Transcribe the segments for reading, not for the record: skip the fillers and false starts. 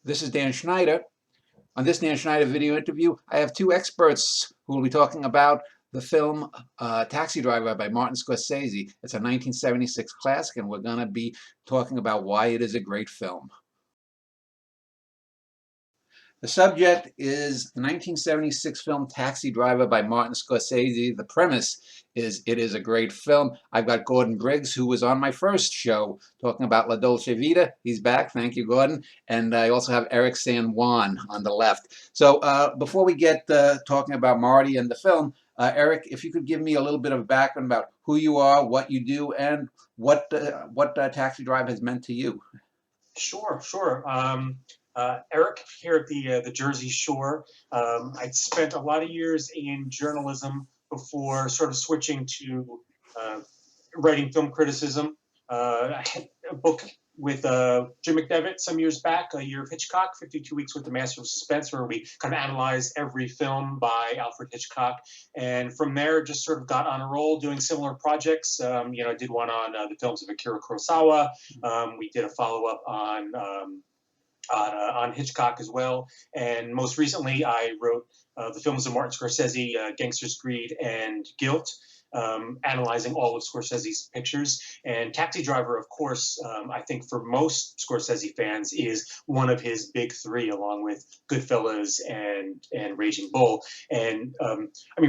This is Dan Schneider. On this Dan Schneider video interview, I have two experts who will be talking about the film Taxi Driver by Martin Scorsese. It's a 1976 classic, and we're going to be talking about why it is a great film. The subject is the 1976 film Taxi Driver by Martin Scorsese. The premise is it is a great film. I've got Gordon Briggs, who was on my first show talking about La Dolce Vita. He's back. Thank you, Gordon. And I also have Eric San Juan on the left. So before we get talking about Marty and the film, Eric, if you could give me a little bit of background about who you are, what you do, and what Taxi Driver has meant to you. Sure. Eric here at the Jersey Shore. I'd spent a lot of years in journalism before sort of switching to writing film criticism. I had a book with Jim McDevitt some years back, A Year of Hitchcock, 52 Weeks with the Master of Suspense, where we kind of analyzed every film by Alfred Hitchcock. And from there, just sort of got on a roll doing similar projects. I did one on the films of Akira Kurosawa. We did a follow-up on Hitchcock as well. And most recently, I wrote the films of Martin Scorsese, Gangster's Greed and Guilt, analyzing all of Scorsese's pictures. And Taxi Driver, of course, I think for most Scorsese fans is one of his big three, along with Goodfellas and Raging Bull. And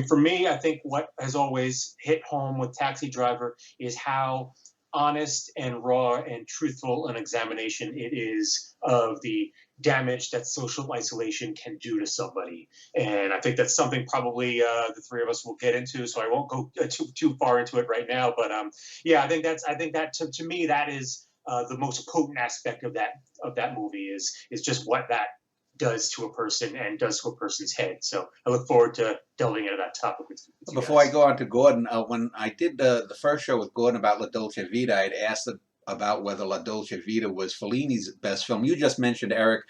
for me, I think what has always hit home with Taxi Driver is how honest and raw and truthful an examination it is of the damage that social isolation can do to somebody. And I think that's something probably the three of us will get into, so I won't go too far into it right now. But I think that to me, that is the most potent aspect of that movie is just what that does to a person and does to a person's head. So I look forward to delving into that topic with you Before guys. I go on to Gordon, when I did the first show with Gordon about La Dolce Vita, I'd asked about whether La Dolce Vita was Fellini's best film. You just mentioned, Eric,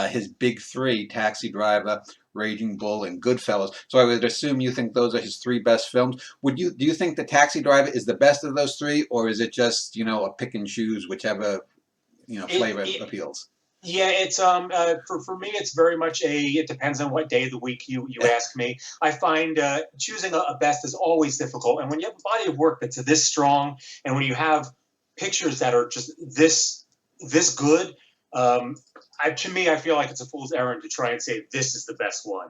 his big three, Taxi Driver, Raging Bull, and Goodfellas. So I would assume you think those are his three best films. Do you think the Taxi Driver is the best of those three, or is it just, a pick and choose, whichever, flavor appeals? Yeah, it's for me, it's very much it depends on what day of the week you ask me. I find choosing a best is always difficult, and when you have a body of work that's this strong, and when you have pictures that are just this good, to me, I feel like it's a fool's errand to try and say this is the best one.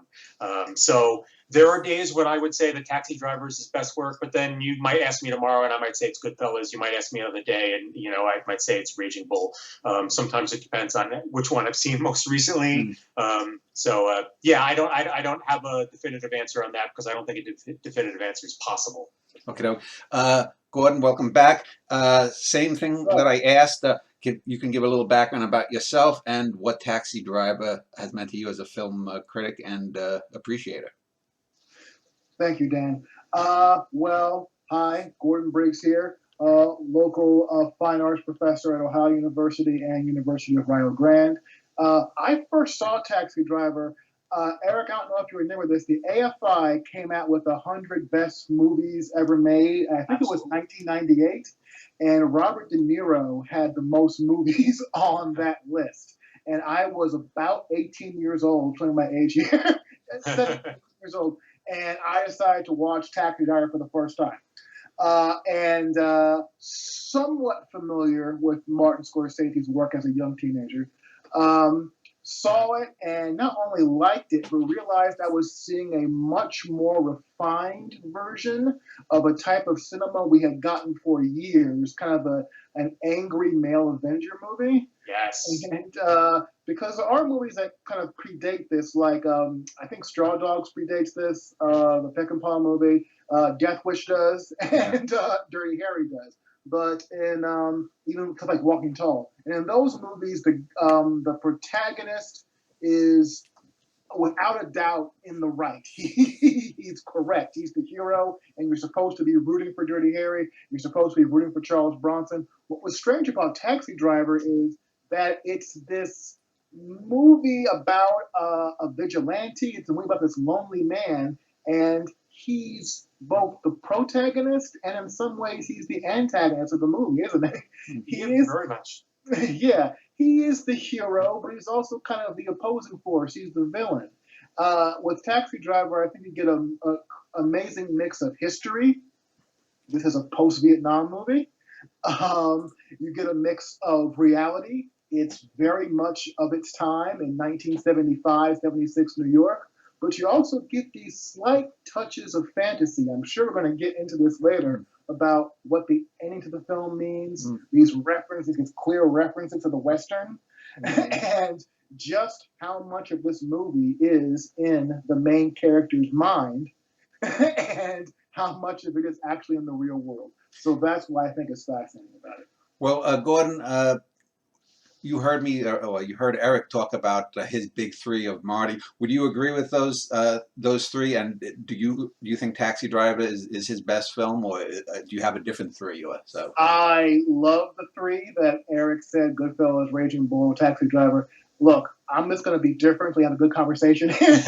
So there are days when I would say the Taxi Driver is his best work, but then you might ask me tomorrow and I might say it's Goodfellas. You might ask me another day and I might say it's Raging Bull. Sometimes it depends on which one I've seen most recently. I don't have a definitive answer on that because I don't think a definitive answer is possible. Okay, Gordon, welcome back. Same thing that I asked. You can give a little background about yourself and what Taxi Driver has meant to you as a film critic and appreciator. Thank you, Dan. Hi, Gordon Briggs here, local fine arts professor at Ohio University and University of Rio Grande. I first saw Taxi Driver. Eric, I don't know if you remember this. The AFI came out with 100 best movies ever made. I think it was 1998. And Robert De Niro had the most movies on that list. And I was about 18 years old, showing my age here, 17 years old. And I decided to watch Taxi Driver for the first time. Somewhat familiar with Martin Scorsese's work as a young teenager. Saw it and not only liked it, but realized I was seeing a much more refined version of a type of cinema we had gotten for years, kind of an angry male Avenger movie. Yes. And because there are movies that kind of predate this, like I think Straw Dogs predates this, the Peckinpah movie, Death Wish does, and Dirty Harry does. But in even like Walking Tall, and in those movies, the protagonist is without a doubt in the right. He's correct. He's the hero, and you're supposed to be rooting for Dirty Harry. You're supposed to be rooting for Charles Bronson. What was strange about Taxi Driver is that it's this movie about a vigilante. It's a movie about this lonely man, and he's both the protagonist and in some ways he's the antagonist of the movie, isn't he? He is very much. Yeah, he is the hero, but he's also kind of the opposing force. He's the villain. With Taxi Driver, I think you get an amazing mix of history. This is a post-Vietnam movie. You get a mix of reality. It's very much of its time in 1975, 76 New York. But you also get these slight touches of fantasy. I'm sure we're going to get into this later about what the ending to the film means, these references, these clear references to the Western, and just how much of this movie is in the main character's mind and how much of it is actually in the real world. So that's why I think it's fascinating about it. Well, Gordon, you heard me, you heard Eric talk about his big three of Marty. Would you agree with those three? And do you think Taxi Driver is his best film, or do you have a different three? Or so? I love the three that Eric said: Goodfellas, Raging Bull, Taxi Driver. Look, I'm just going to be different. We have a good conversation here.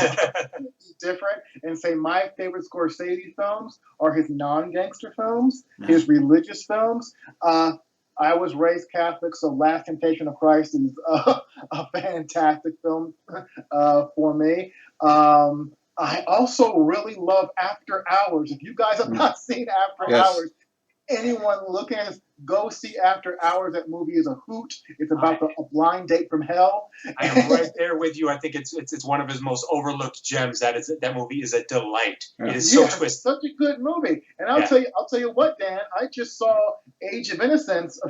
Different and say my favorite Scorsese films are his non-gangster films, his religious films. I was raised Catholic, so Last Temptation of Christ is a fantastic film for me. I also really love After Hours. If you guys have not seen After Hours, anyone looking at this, go see After Hours. That movie is a hoot. It's about a blind date from hell. I am right there with you. I think it's one of his most overlooked gems. That movie is a delight. It is so twisted. Such a good movie. And I'll tell you what, Dan. I just saw Age of Innocence a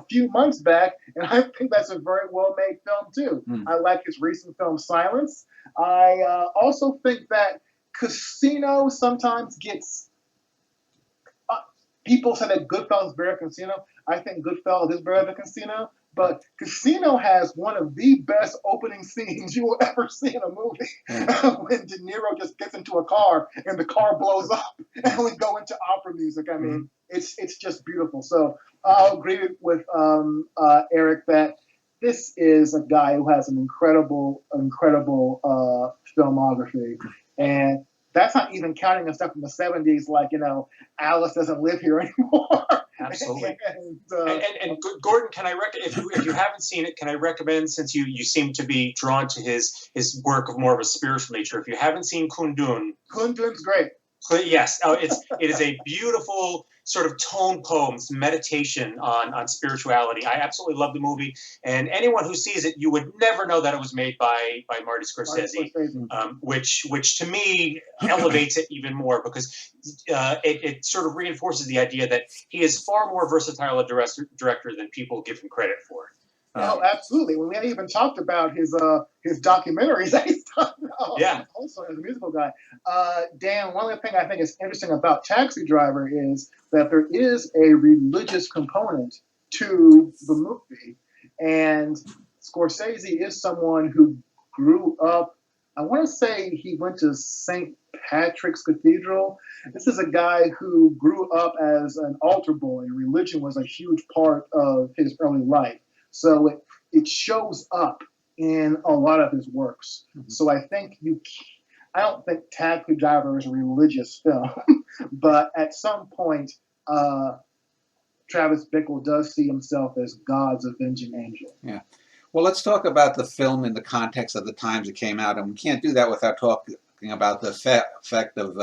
few months back, and I think that's a very well made film too. I like his recent film Silence. I also think that Casino sometimes gets. People say that Goodfellas is better than Casino. I think Goodfellas is better than Casino. But Casino has one of the best opening scenes you will ever see in a movie. When De Niro just gets into a car and the car blows up and we go into opera music. I mean, it's just beautiful. So I'll agree with Eric that this is a guy who has an incredible filmography. And that's not even counting the stuff from the 70s, like, Alice Doesn't Live Here Anymore. Absolutely. and Gordon, can I if you haven't seen it, can I recommend, since you seem to be drawn to his work of more of a spiritual nature, if you haven't seen Kundun. Kundun's great. Yes, it is a beautiful sort of tone poems, meditation on spirituality. I absolutely love the movie, and anyone who sees it, you would never know that it was made by Marty Scorsese, which to me elevates it even more, because it sort of reinforces the idea that he is far more versatile a director than people give him credit for. Oh, absolutely. When we hadn't even talked about his documentaries that he's done. Also as a musical guy. Dan, one of the things I think is interesting about Taxi Driver is that there is a religious component to the movie. And Scorsese is someone who grew up, I want to say he went to St. Patrick's Cathedral. This is a guy who grew up as an altar boy. Religion was a huge part of his early life. So it shows up in a lot of his works. So I don't think Taxi Driver is a religious film, but at some point, Travis Bickle does see himself as God's avenging angel. Yeah. Well, let's talk about the film in the context of the times it came out, and we can't do that without talking about the effect of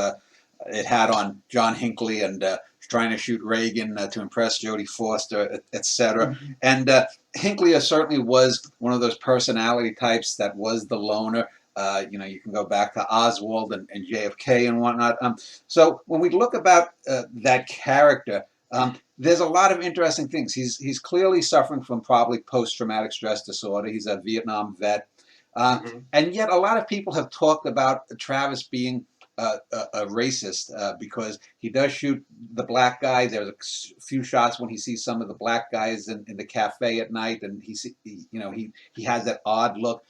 it had on John Hinckley and trying to shoot Reagan to impress Jodie Foster, etc. And Hinckley certainly was one of those personality types that was the loner. You can go back to Oswald and JFK and whatnot. So when we look about that character, there's a lot of interesting things. He's clearly suffering from probably post-traumatic stress disorder. He's a Vietnam vet. And yet a lot of people have talked about Travis being a racist because he does shoot the black guys. There's a few shots when he sees some of the black guys in the cafe at night, and he has that odd look.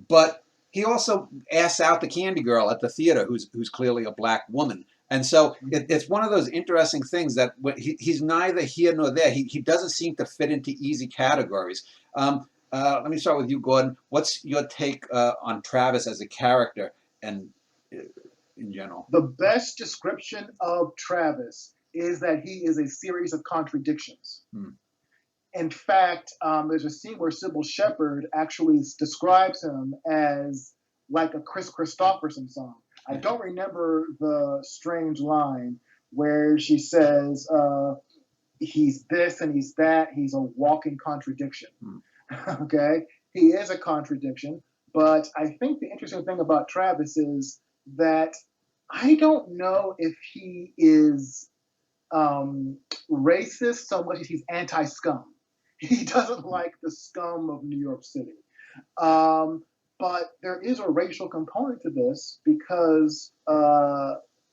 But he also asks out the candy girl at the theater, who's clearly a black woman. And so it's one of those interesting things that he's neither here nor there. He doesn't seem to fit into easy categories. Let me start with you, Gordon. What's your take on Travis as a character and in general? The best description of Travis is that he is a series of contradictions. in fact, there's a scene where Sybil Shepherd actually describes him as like a Chris Christopherson song. I don't remember the strange line where she says, he's this and he's that, he's a walking contradiction. Okay? He is a contradiction, but I think the interesting thing about Travis is that I don't know if he is racist so much as he's anti-scum. He doesn't like the scum of New York City. But there is a racial component to this because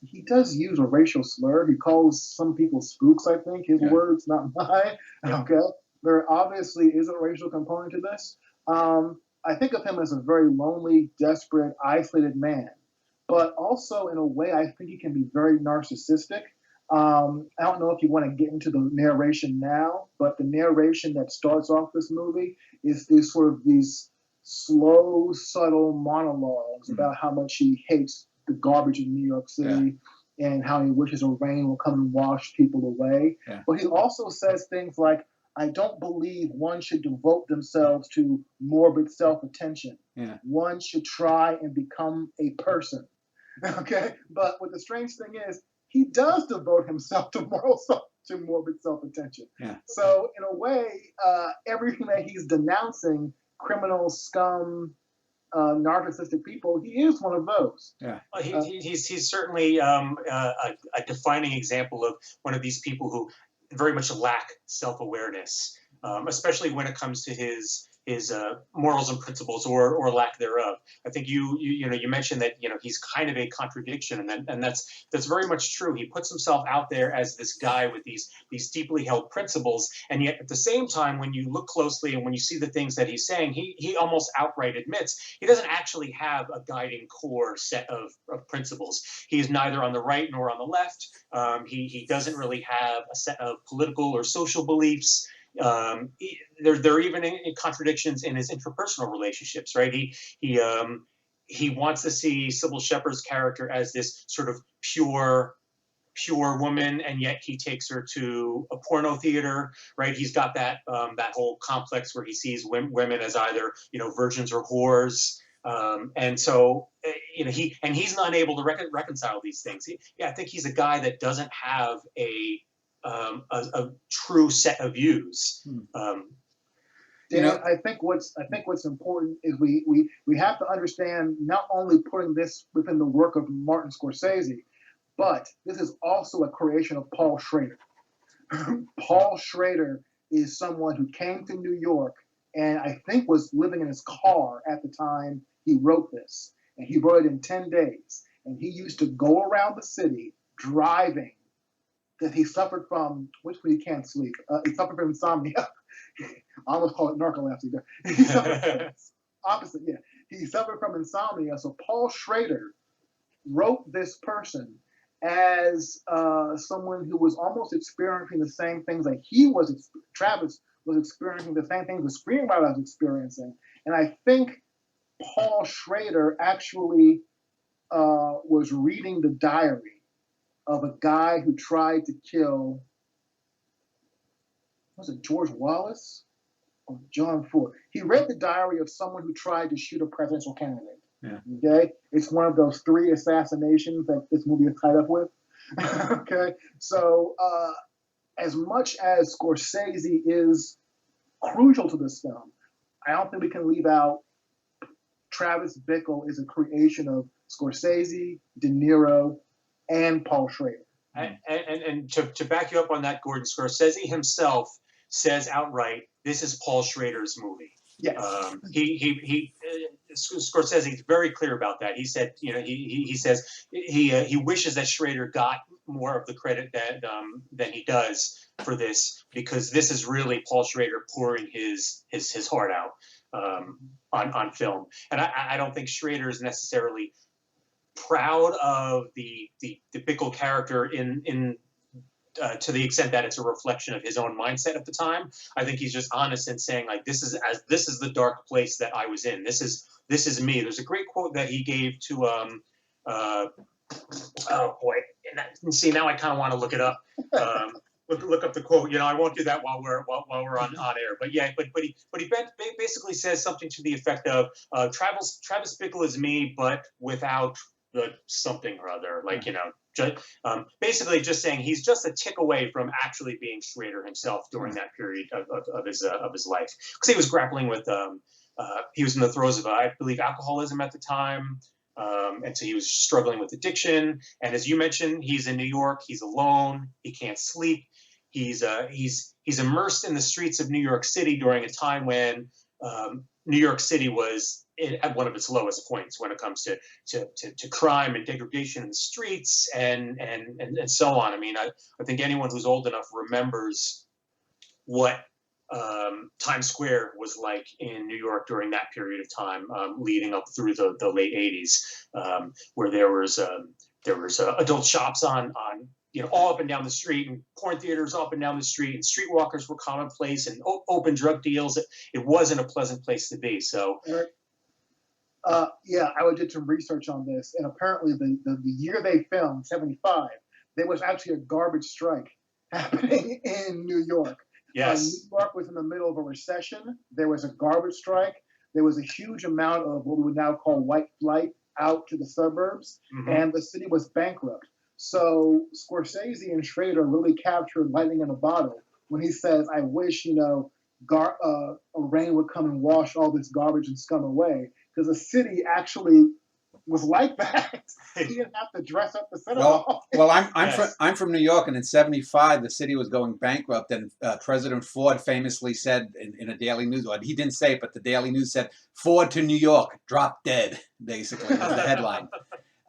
he does use a racial slur. He calls some people spooks, I think, his words, not mine. Okay. There obviously is a racial component to this. I think of him as a very lonely, desperate, isolated man. But also, in a way, I think he can be very narcissistic. I don't know if you want to get into the narration now, but the narration that starts off this movie is these slow, subtle monologues about how much he hates the garbage in New York City and how he wishes a rain will come and wash people away. But he also says things like, I don't believe one should devote themselves to morbid self-attention. One should try and become a person. Okay? But what the strange thing is, he does devote himself to morbid self-attention. So in a way, everything that he's denouncing, criminal scum, narcissistic people, he is one of those. Well, he's certainly a defining example of one of these people who very much lack self-awareness, especially when it comes to his morals and principles or lack thereof. I think you mentioned that he's kind of a contradiction, and that's very much true. He puts himself out there as this guy with these deeply held principles, and yet at the same time, when you look closely and when you see the things that he's saying, he almost outright admits he doesn't actually have a guiding core set of principles. He is neither on the right nor on the left. He doesn't really have a set of political or social beliefs. There are even contradictions in his interpersonal relationships, right? He wants to see Sybil Shepherd's character as this sort of pure woman, and yet he takes her to a porno theater, right? He's got that whole complex where he sees women as either virgins or whores, and so he's not able to reconcile these things. I think he's a guy that doesn't have a true set of views. I think what's important is we have to understand not only putting this within the work of Martin Scorsese, but this is also a creation of Paul Schrader. Paul Schrader is someone who came to New York and I think was living in his car at the time he wrote this, and he wrote it in 10 days, and he used to go around the city driving. That he suffered from, which he can't sleep. He suffered from insomnia. I almost call it narcolepsy. He suffered from opposite, He suffered from insomnia. So Paul Schrader wrote this person as someone who was almost experiencing the same things that Travis was experiencing the same things the screenwriter was experiencing. And I think Paul Schrader actually was reading the diary of a guy who tried to kill, was it George Wallace or John Ford? He read the diary of someone who tried to shoot a presidential candidate. Okay? It's one of those 3 assassinations that this movie is tied up with. Okay? So as much as Scorsese is crucial to this film, I don't think we can leave out Travis Bickle is a creation of Scorsese, De Niro, and Paul Schrader. And to back you up on that, Gordon, Scorsese himself says outright, this is Paul Schrader's movie. Yes. Scorsese is very clear about that. He said, he says he wishes that Schrader got more of the credit than he does for this, because this is really Paul Schrader pouring his heart out on film. And I don't think Schrader is necessarily proud of the Bickle character in to the extent that it's a reflection of his own mindset at the time. I think he's just honest in saying, like, this is the dark place that I was in. This is me. There's a great quote that he gave to oh boy, see, now I kind of want to look it up. look up the quote. You know, I won't do that while we're on air. But yeah, but he basically says something to the effect of Travis Bickle is me, but without the something or other. Like, you know, basically just saying he's just a tick away from actually being Schrader himself during that period of his life, because he was grappling with he was in the throes of I believe alcoholism at the time. And so he was struggling with addiction. And as you mentioned, he's in New York. He's alone. He can't sleep. He's immersed in the streets of New York City during a time when New York City was at one of its lowest points when it comes to crime and degradation in the streets and so on. I mean, I think anyone who's old enough remembers what Times Square was like in New York during that period of time, leading up through the late '80s, where there was adult shops on all up and down the street, and porn theaters up and down the street, and streetwalkers were commonplace, and open drug deals. It wasn't a pleasant place to be. So, yeah, I did some research on this, and apparently the year they filmed, '75, there was actually a garbage strike happening in New York. Yes. New York was in the middle of a recession. There was a garbage strike. There was a huge amount of what we would now call white flight out to the suburbs, and the city was bankrupt. So Scorsese and Schrader really captured lightning in a bottle when he says, "I wish, a rain would come and wash all this garbage and scum away," because the city actually was like that. He didn't have to dress up the set Well, I'm from New York, and in '75 the city was going bankrupt, and President Ford famously said in a Daily News, or he didn't say it, but the Daily News said, "Ford to New York, drop dead," basically was the headline,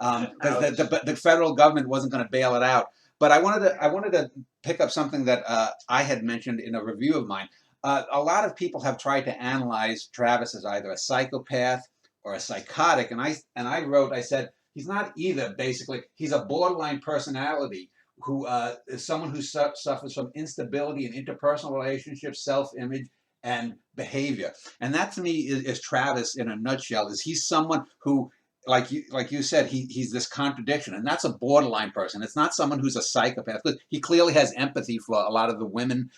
because the federal government wasn't going to bail it out. But I wanted to pick up something that I had mentioned in a review of mine. A lot of people have tried to analyze Travis as either a psychopath or a psychotic, and I said he's not either. Basically, he's a borderline personality who is someone who suffers from instability in interpersonal relationships, self-image, and behavior. And that to me is Travis in a nutshell. Is he's someone who, like you said, he's this contradiction, and that's a borderline person. It's not someone who's a psychopath, because he clearly has empathy for a lot of the women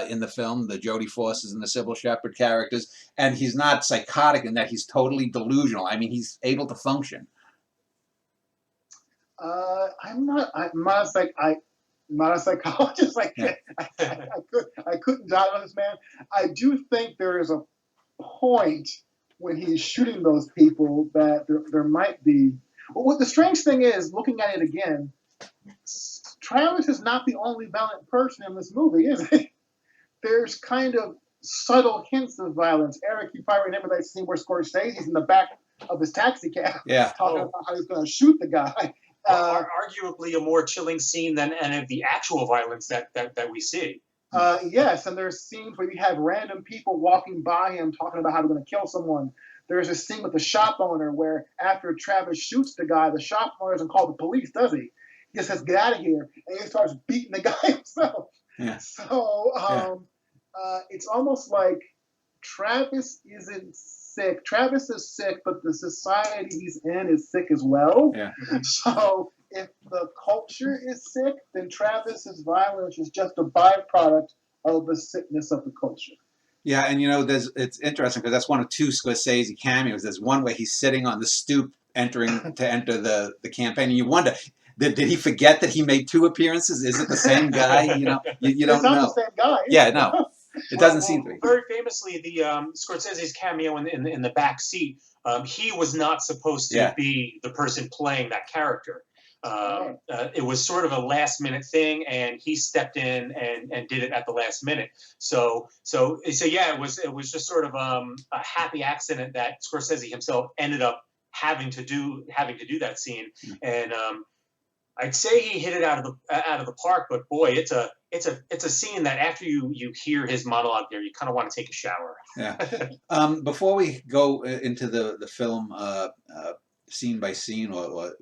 in the film, the Jodie Fosters and the Sybil Shepherd characters, and he's not psychotic in that he's totally delusional. I mean, he's able to function. I'm not a psychologist. Like, Yeah. I couldn't diagnose this man. I do think there is a point when he's shooting those people that there might be. Well, what the strange thing is, looking at it again, Travis is not the only violent person in this movie, is he? There's kind of subtle hints of violence. Eric, you probably remember that scene where Scorsese's in the back of his taxi cab, talking about how he's going to shoot the guy. Arguably a more chilling scene than any of the actual violence that we see. Yes, and there's scenes where you have random people walking by him talking about how they're going to kill someone. There's a scene with the shop owner where after Travis shoots the guy, the shop owner doesn't call the police, does he? He just says, "Get out of here," and he starts beating the guy himself. Yeah. So it's almost like Travis isn't sick. Travis is sick, but the society he's in is sick as well. Yeah. So if the culture is sick, then Travis's violence is just a byproduct of the sickness of the culture. Yeah, and it's interesting because that's one of two Scorsese cameos. There's one where he's sitting on the stoop enter the campaign, and you wonder, did he forget that he made two appearances? Is it the same guy? You don't It's not know. the same guy. Yeah, no, it doesn't seem to be. Very famously, the Scorsese's cameo in the back seat, he was not supposed to be the person playing that character. It was sort of a last minute thing, and he stepped in and did it at the last minute. So yeah, it was just sort of a happy accident that Scorsese himself ended up having to do that scene. And I'd say he hit it out of the park, but boy, it's a scene that after you hear his monologue there, you kind of want to take a shower. Yeah. Before we go into the film scene by scene or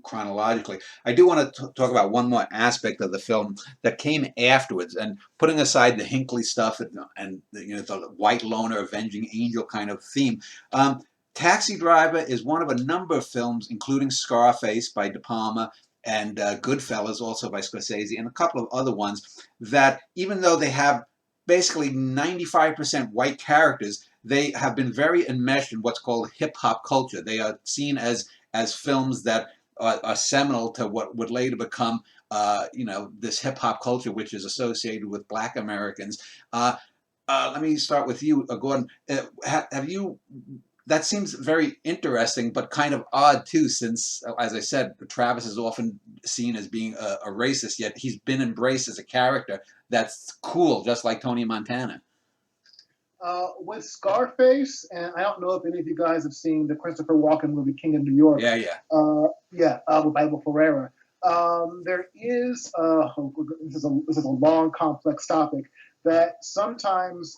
chronologically, I do want to talk about one more aspect of the film that came afterwards, and putting aside the Hinckley stuff and the white loner avenging angel kind of theme. Taxi Driver is one of a number of films, including Scarface by De Palma and Goodfellas, also by Scorsese, and a couple of other ones, that even though they have basically 95% white characters, they have been very enmeshed in what's called hip hop culture. They are seen as films that are seminal to what would later become, this hip hop culture, which is associated with Black Americans. Let me start with you, Gordon. Have you? That seems very interesting, but kind of odd too, since, as I said, Travis is often seen as being a racist, yet he's been embraced as a character that's cool, just like Tony Montana. With Scarface, and I don't know if any of you guys have seen the Christopher Walken movie King of New York. Yeah, yeah. With Abel Ferreira. There is this is a long, complex topic that sometimes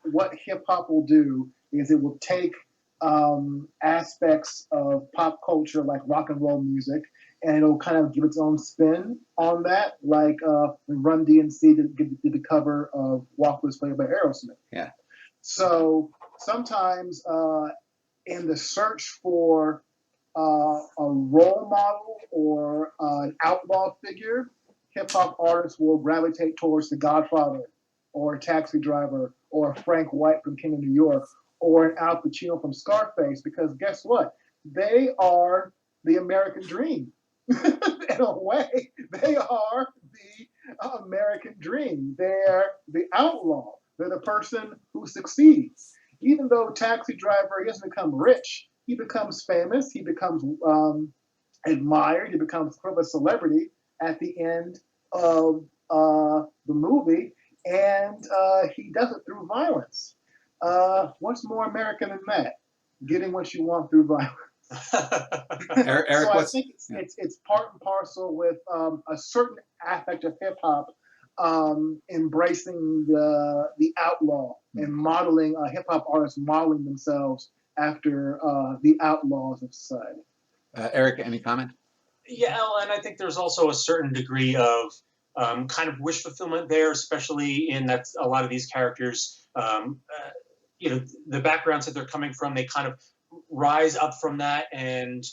what hip hop will do is it will take aspects of pop culture like rock and roll music, and it'll kind of give its own spin on that, like when Run DMC did the cover of Walk Was played by Aerosmith. Yeah. So sometimes in the search for a role model or an outlaw figure, hip hop artists will gravitate towards The Godfather or Taxi Driver or Frank White from King of New York or an Al Pacino from Scarface, because guess what? They are the American dream. In a way, they are the American dream. They're the outlaw. They're the person who succeeds. Even though Taxi Driver, he doesn't become rich, he becomes famous, he becomes admired, he becomes sort of a celebrity at the end of the movie, and he does it through violence. What's more American than that? Getting what you want through violence. Eric, so I think it's part and parcel with a certain aspect of hip hop embracing the outlaw and modeling hip hop artists modeling themselves after the outlaws of society. Eric, any comment? Yeah, and I think there's also a certain degree of kind of wish fulfillment there, especially in that a lot of these characters, the backgrounds that they're coming from, they kind of rise up from that, and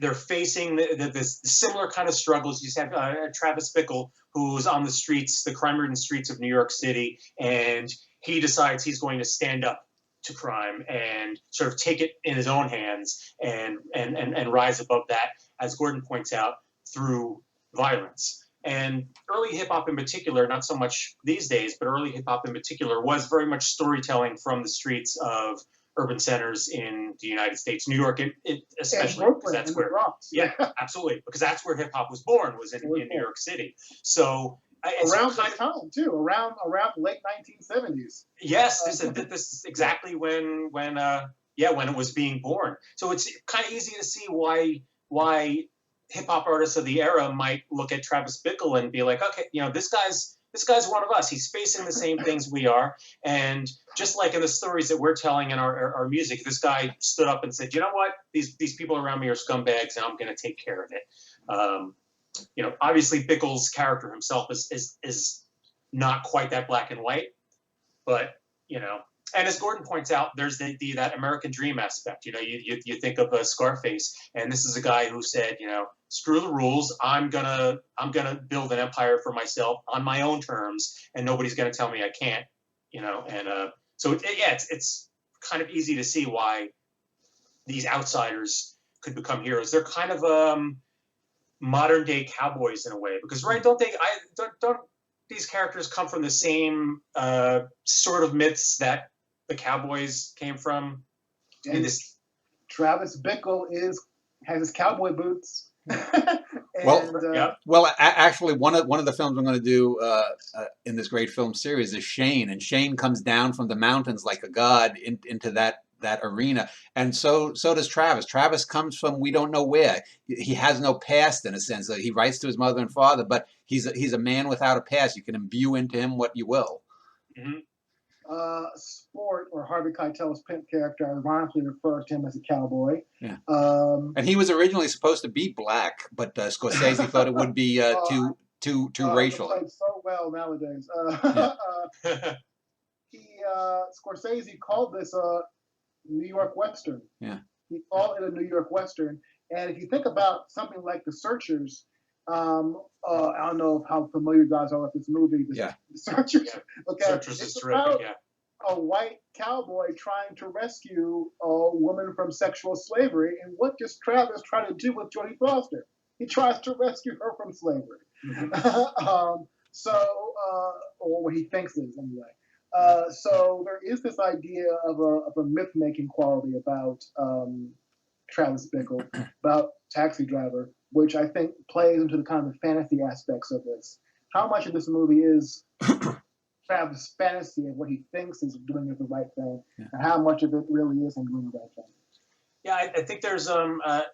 they're facing this similar kind of struggles. You said Travis Bickle, who's on the streets, the crime-ridden streets of New York City, and he decides he's going to stand up to crime and sort of take it in his own hands and rise above that, as Gordon points out, through violence. And early hip hop in particular, not so much these days, but early hip hop in particular was very much storytelling from the streets of urban centers in the United States, New York, especially, because that's where, yeah, absolutely, because that's where hip hop was born, was in New York City. So around that time too, around the late 1970s. Yes, this is exactly when it was being born. So it's kind of easy to see why hip hop artists of the era might look at Travis Bickle and be like, okay, this guy's one of us. He's facing the same things we are. And just like in the stories that we're telling in our music, this guy stood up and said, you know what? These people around me are scumbags, and I'm going to take care of it. Obviously Bickle's character himself is not quite that black and white, but, and as Gordon points out, there's that American dream aspect. You think of Scarface, and this is a guy who said, screw the rules. I'm gonna build an empire for myself on my own terms, and nobody's gonna tell me I can't. It's kind of easy to see why these outsiders could become heroes. They're kind of modern day cowboys in a way, because don't these characters come from the same sort of myths that the cowboys came from? And Travis Bickle has his cowboy boots. Actually, one of the films I'm going to do in this great film series is Shane, and Shane comes down from the mountains like a god into that arena, and so does Travis. Travis comes from we don't know where. He has no past in a sense. He writes to his mother and father, but he's a man without a past. You can imbue into him what you will. Mm-hmm. Sport, or Harvey Keitel's pimp character, ironically refers to him as a cowboy. Yeah. And he was originally supposed to be black, but Scorsese thought it would be too racial. Played so well nowadays. Scorsese called this a New York Western. Yeah. He called it a New York Western, And if you think about something like The Searchers, I don't know how familiar you guys are with this movie, Yeah. The Searchers. Yeah. Okay, Searchers is it's terrific. about Yeah. a white cowboy trying to rescue a woman from sexual slavery. And what does Travis try to do with Jodie Foster? He tries to rescue her from slavery. Or what he thinks is anyway. So there is this idea of a myth-making quality about Travis Bickle, about Taxi Driver, which I think plays into the kind of fantasy aspects of this. How much of this movie is Travis' fantasy of what he thinks is doing the right thing, and how much of it really is him doing the right thing? Yeah, I think there's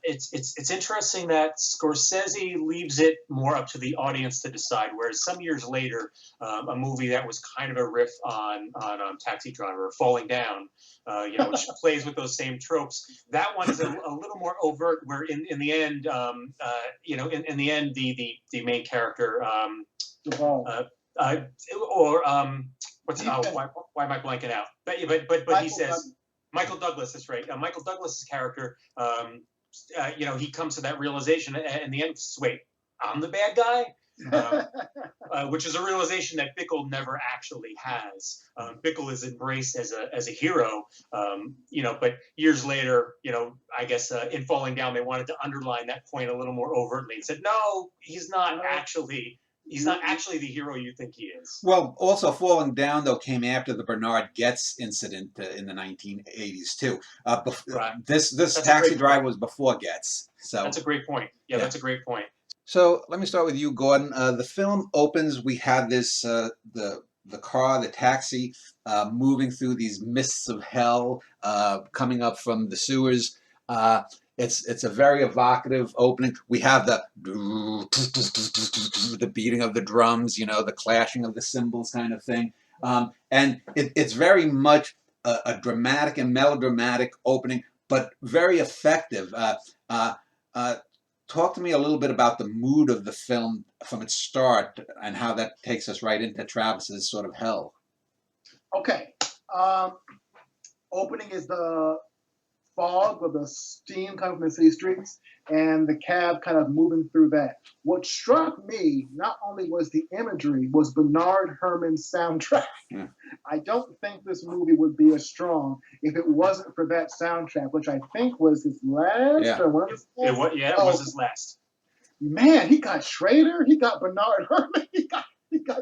it's interesting that Scorsese leaves it more up to the audience to decide, whereas some years later, a movie that was kind of a riff on Taxi Driver, Falling Down, which plays with those same tropes. That one is a little more overt, where in the end, in the end, the main character, what's why am I blanking out? But he says. Michael Douglas, that's right. Michael Douglas's character, he comes to that realization in the end. Wait, I'm the bad guy, which is a realization that Bickle never actually has. Bickle is embraced as a hero, But years later, I guess in Falling Down, they wanted to underline that point a little more overtly and said, no, he's not actually. He's not actually the hero you think he is. Well, also Falling Down, though, came after the Bernard Getz incident in the 1980s, too. Right. This Taxi Driver was before Getz. So that's a great point. Yeah, that's a great point. So let me start with you, Gordon. The film opens, we have this, the car, the taxi, moving through these mists of hell, coming up from the sewers. It's a very evocative opening. We have the beating of the drums, the clashing of the cymbals kind of thing. And it's very much a dramatic and melodramatic opening, but very effective. Talk to me a little bit about the mood of the film from its start and how that takes us right into Travis's sort of hell. Okay. Opening is the fog with the steam coming from the city streets and the cab kind of moving through that. What struck me not only was the imagery, was Bernard Herrmann's soundtrack. Yeah. I don't think this movie would be as strong if it wasn't for that soundtrack, which I think was his last or one of his last. It was his last. Man, he got Schrader, he got Bernard Herrmann, he got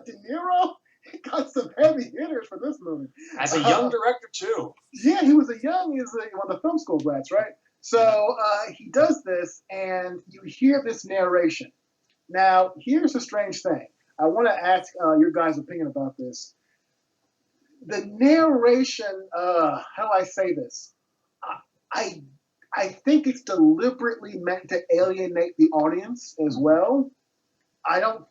De Niro. He got some heavy hitters for this movie. As a young director, too. Yeah, he was one of the film school brats, right? So he does this, and you hear this narration. Now, here's the strange thing. I want to ask your guys' opinion about this. The narration, how do I say this? I think it's deliberately meant to alienate the audience as well.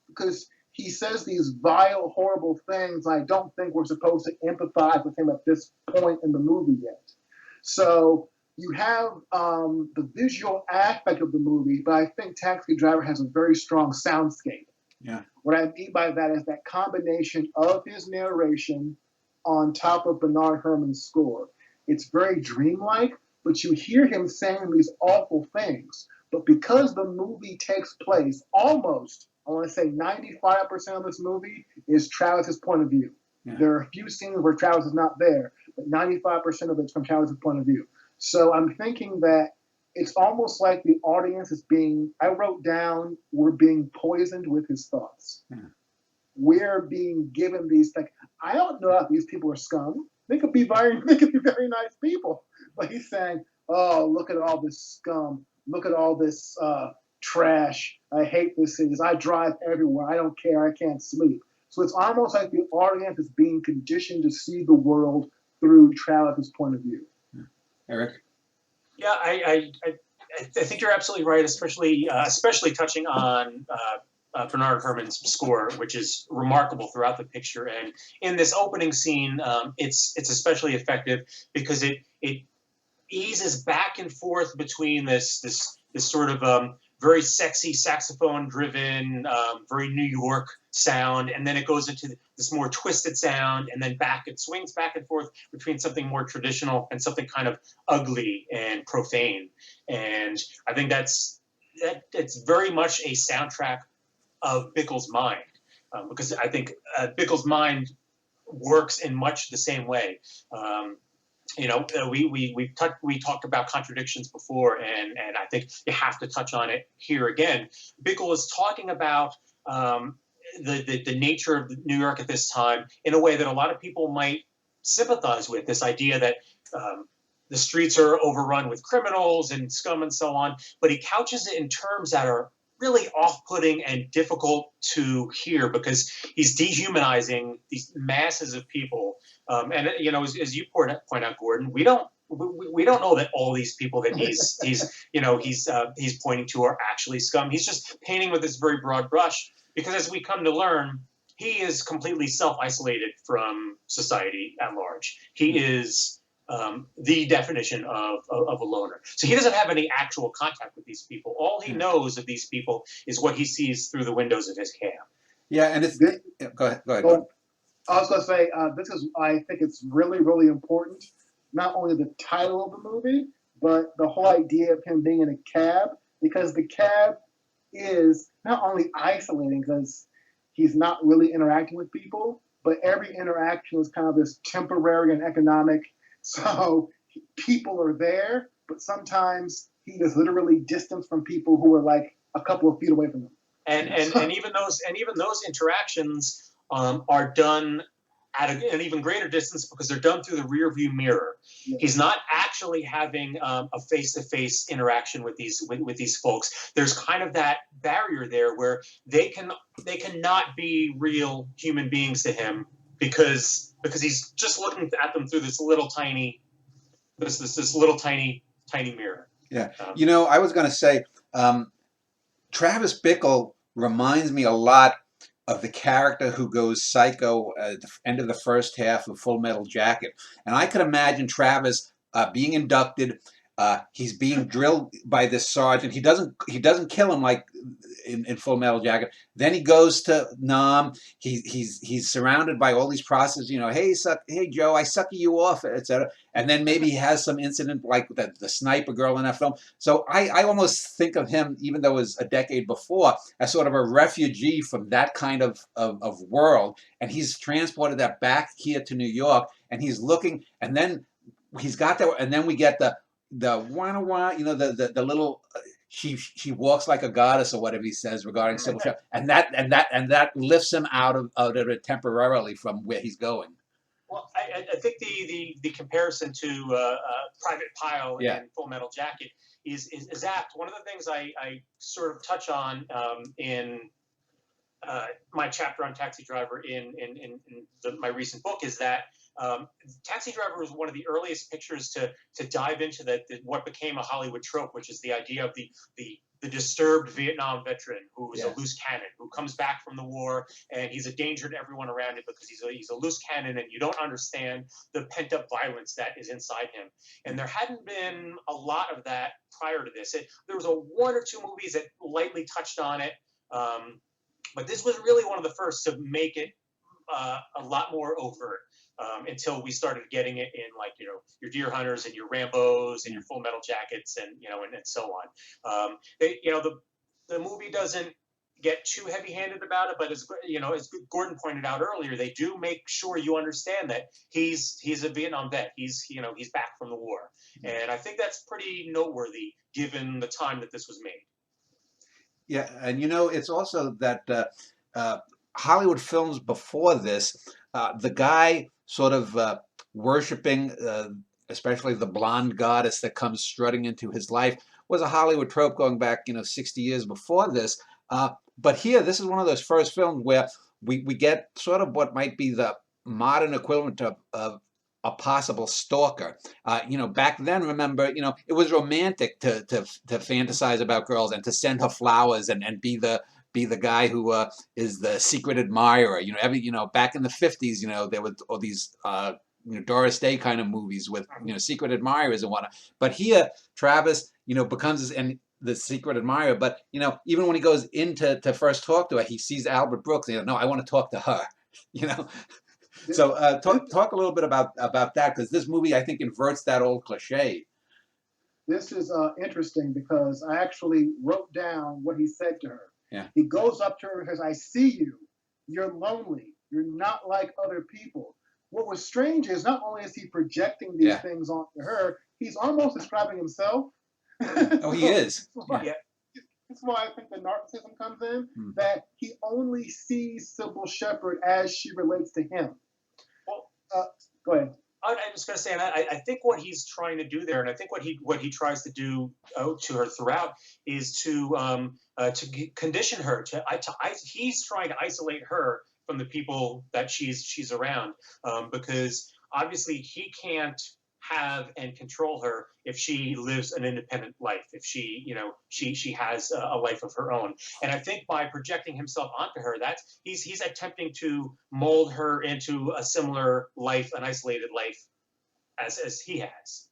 Because he says these vile, horrible things. I don't think we're supposed to empathize with him at this point in the movie yet. So you have the visual aspect of the movie, but I think Taxi Driver has a very strong soundscape. Yeah. What I mean by that is that combination of his narration on top of Bernard Herrmann's score. It's very dreamlike, but you hear him saying these awful things. But because the movie takes place almost, I want to say 95% of this movie is Travis's point of view. Yeah. There are a few scenes where Travis is not there, but 95% of it's from Travis's point of view. So I'm thinking that it's almost like the audience is I wrote down, we're being poisoned with his thoughts. Yeah. We're being given these things. I don't know if these people are scum. They could be very nice people. But he's saying, oh, look at all this scum. Look at all this trash. I hate this city. I drive everywhere. I don't care. I can't sleep. So it's almost like the audience is being conditioned to see the world through Travis's point of view. Eric? Yeah, I think you're absolutely right, especially touching on Bernard Herrmann's score, which is remarkable throughout the picture. And in this opening scene, it's especially effective because it eases back and forth between this sort of very sexy saxophone-driven, very New York sound, and then it goes into this more twisted sound, and then it swings back and forth between something more traditional and something kind of ugly and profane. And I think it's very much a soundtrack of Bickle's mind, because I think Bickle's mind works in much the same way. We talked about contradictions before, and I think you have to touch on it here again. Bickle is talking about the nature of New York at this time in a way that a lot of people might sympathize with. This idea that the streets are overrun with criminals and scum and so on, but he couches it in terms that are really off-putting and difficult to hear, because he's dehumanizing these masses of people. And as you point out, Gordon, we don't know that all these people that he's pointing to are actually scum. He's just painting with this very broad brush, because as we come to learn, he is completely self-isolated from society at large. He is the definition of a loner. So he doesn't have any actual contact with these people. All he knows of these people is what he sees through the windows of his cab. Yeah, and it's go ahead. Well, I was going to say I think it's really, really important. Not only the title of the movie, but the whole idea of him being in a cab, because the cab is not only isolating because he's not really interacting with people, but every interaction is kind of this temporary and economic. So people are there, but sometimes he is literally distanced from people who are like a couple of feet away from him. And even those interactions are done at an even greater distance, because they're done through the rear view mirror. Yeah. He's not actually having a face-to-face interaction with these folks. There's kind of that barrier there where they cannot be real human beings to him, because he's just looking at them through this little tiny mirror. Yeah, I was going to say, Travis Bickle reminds me a lot of the character who goes psycho at the end of the first half of Full Metal Jacket, and I could imagine Travis being inducted. He's being drilled by this sergeant. He doesn't kill him like in Full Metal Jacket. Then he goes to Nam. He's surrounded by all these processes. Hey Joe, I sucky you off, etc. And then maybe he has some incident like the sniper girl in that film. So I almost think of him, even though it was a decade before, as sort of a refugee from that kind of world. And he's transported that back here to New York, and he's looking, and then he's got that, and then we get the the little she walks like a goddess, or whatever he says regarding Sybil Shepherd, and that lifts him out of it temporarily from where he's going. Well, I think the comparison to Private Pile in Full Metal Jacket is apt. One of the things I sort of touch on in my chapter on Taxi Driver in my recent book is that Taxi Driver was one of the earliest pictures to dive into what became a Hollywood trope, which is the idea of the disturbed Vietnam veteran who is a loose cannon, who comes back from the war, and he's a danger to everyone around him because he's a loose cannon, and you don't understand the pent-up violence that is inside him. And there hadn't been a lot of that prior to this. There was one or two movies that lightly touched on it, but this was really one of the first to make it a lot more overt. Until we started getting it in, like, your Deer Hunters and your Rambos and your Full Metal Jackets and so on. The movie doesn't get too heavy-handed about it, but as Gordon pointed out earlier, they do make sure you understand that he's a Vietnam vet. He's back from the war, and I think that's pretty noteworthy given the time that this was made. Yeah, and it's also that Hollywood films before this, the guy sort of worshiping, especially the blonde goddess that comes strutting into his life, was a Hollywood trope going back, 60 years before this. But here, this is one of those first films where we get sort of what might be the modern equivalent of a possible stalker. Back then, remember, it was romantic to fantasize about girls and to send her flowers and be the guy who is the secret admirer. Back in the 50s, there were all these Doris Day kind of movies with secret admirers and whatnot. But here, Travis, becomes the secret admirer. But even when he goes in to first talk to her, he sees Albert Brooks. And no, I want to talk to her. So talk a little bit about that, because this movie, I think, inverts that old cliche. This is interesting because I actually wrote down what he said to her. Yeah. He goes up to her and says, "I see you. You're lonely. You're not like other people." What was strange is not only is he projecting these Yeah. things onto her, he's almost describing himself. Oh, he is. Yeah. That's why I think the narcissism comes in, Hmm. that he only sees Sybil Shepherd as she relates to him. Well, Go ahead. I was going to say, and I think what he's trying to do there, and I think what he tries to do to her throughout is to condition her he's trying to isolate her from the people that she's around, because obviously he can't have and control her if she lives an independent life, if she has a life of her own. And I think by projecting himself onto her, that's he's attempting to mold her into a similar life, an isolated life, as he has.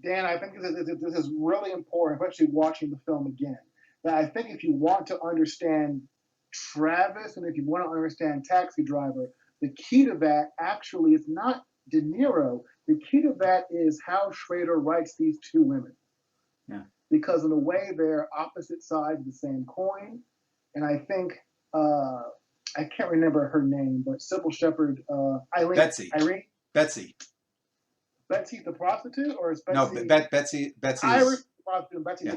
Dan, I think this is really important, especially watching the film again. That I think if you want to understand Travis and if you want to understand Taxi Driver, the key to that actually is not De Niro. The key to that is how Schrader writes these two women. Yeah. Because in a way, they're opposite sides of the same coin. And I think, I can't remember her name, but Sybil Shepherd, Irene. Betsy the prostitute, or is Betsy? No, Betsy. Iris prostitute. Betsy. Yeah.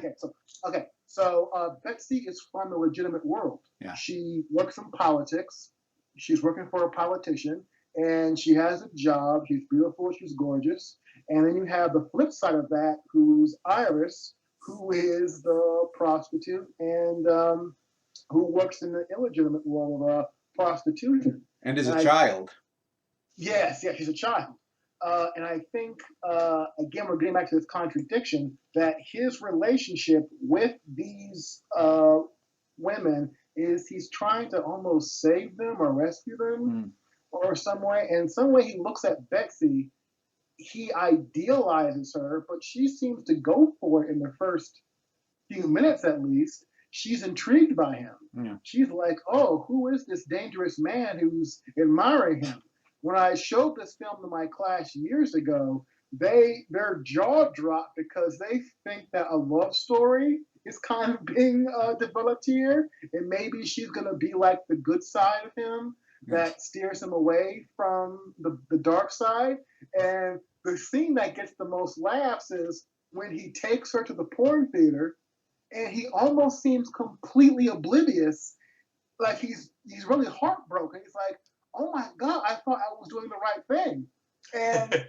So Betsy is from the legitimate world. Yeah. She works in politics. She's working for a politician, and she has a job. She's beautiful. She's gorgeous. And then you have the flip side of that, who's Iris, who is the prostitute and who works in the illegitimate world of prostitution. And is a child. Yes, she's a child. And I think, again, we're getting back to this contradiction that his relationship with these women is he's trying to almost save them or rescue them or some way. And some way he looks at Betsy, he idealizes her, but she seems to go for it in the first few minutes at least. She's intrigued by him. Yeah. She's like, "Oh, who is this dangerous man who's admiring him?" When I showed this film to my class years ago, their jaw dropped because they think that a love story is kind of being developed here, and maybe she's going to be like the good side of him that steers him away from the dark side. And the scene that gets the most laughs is when he takes her to the porn theater, and he almost seems completely oblivious, like he's really heartbroken. He's like, "Oh my God, I thought I was doing the right thing." And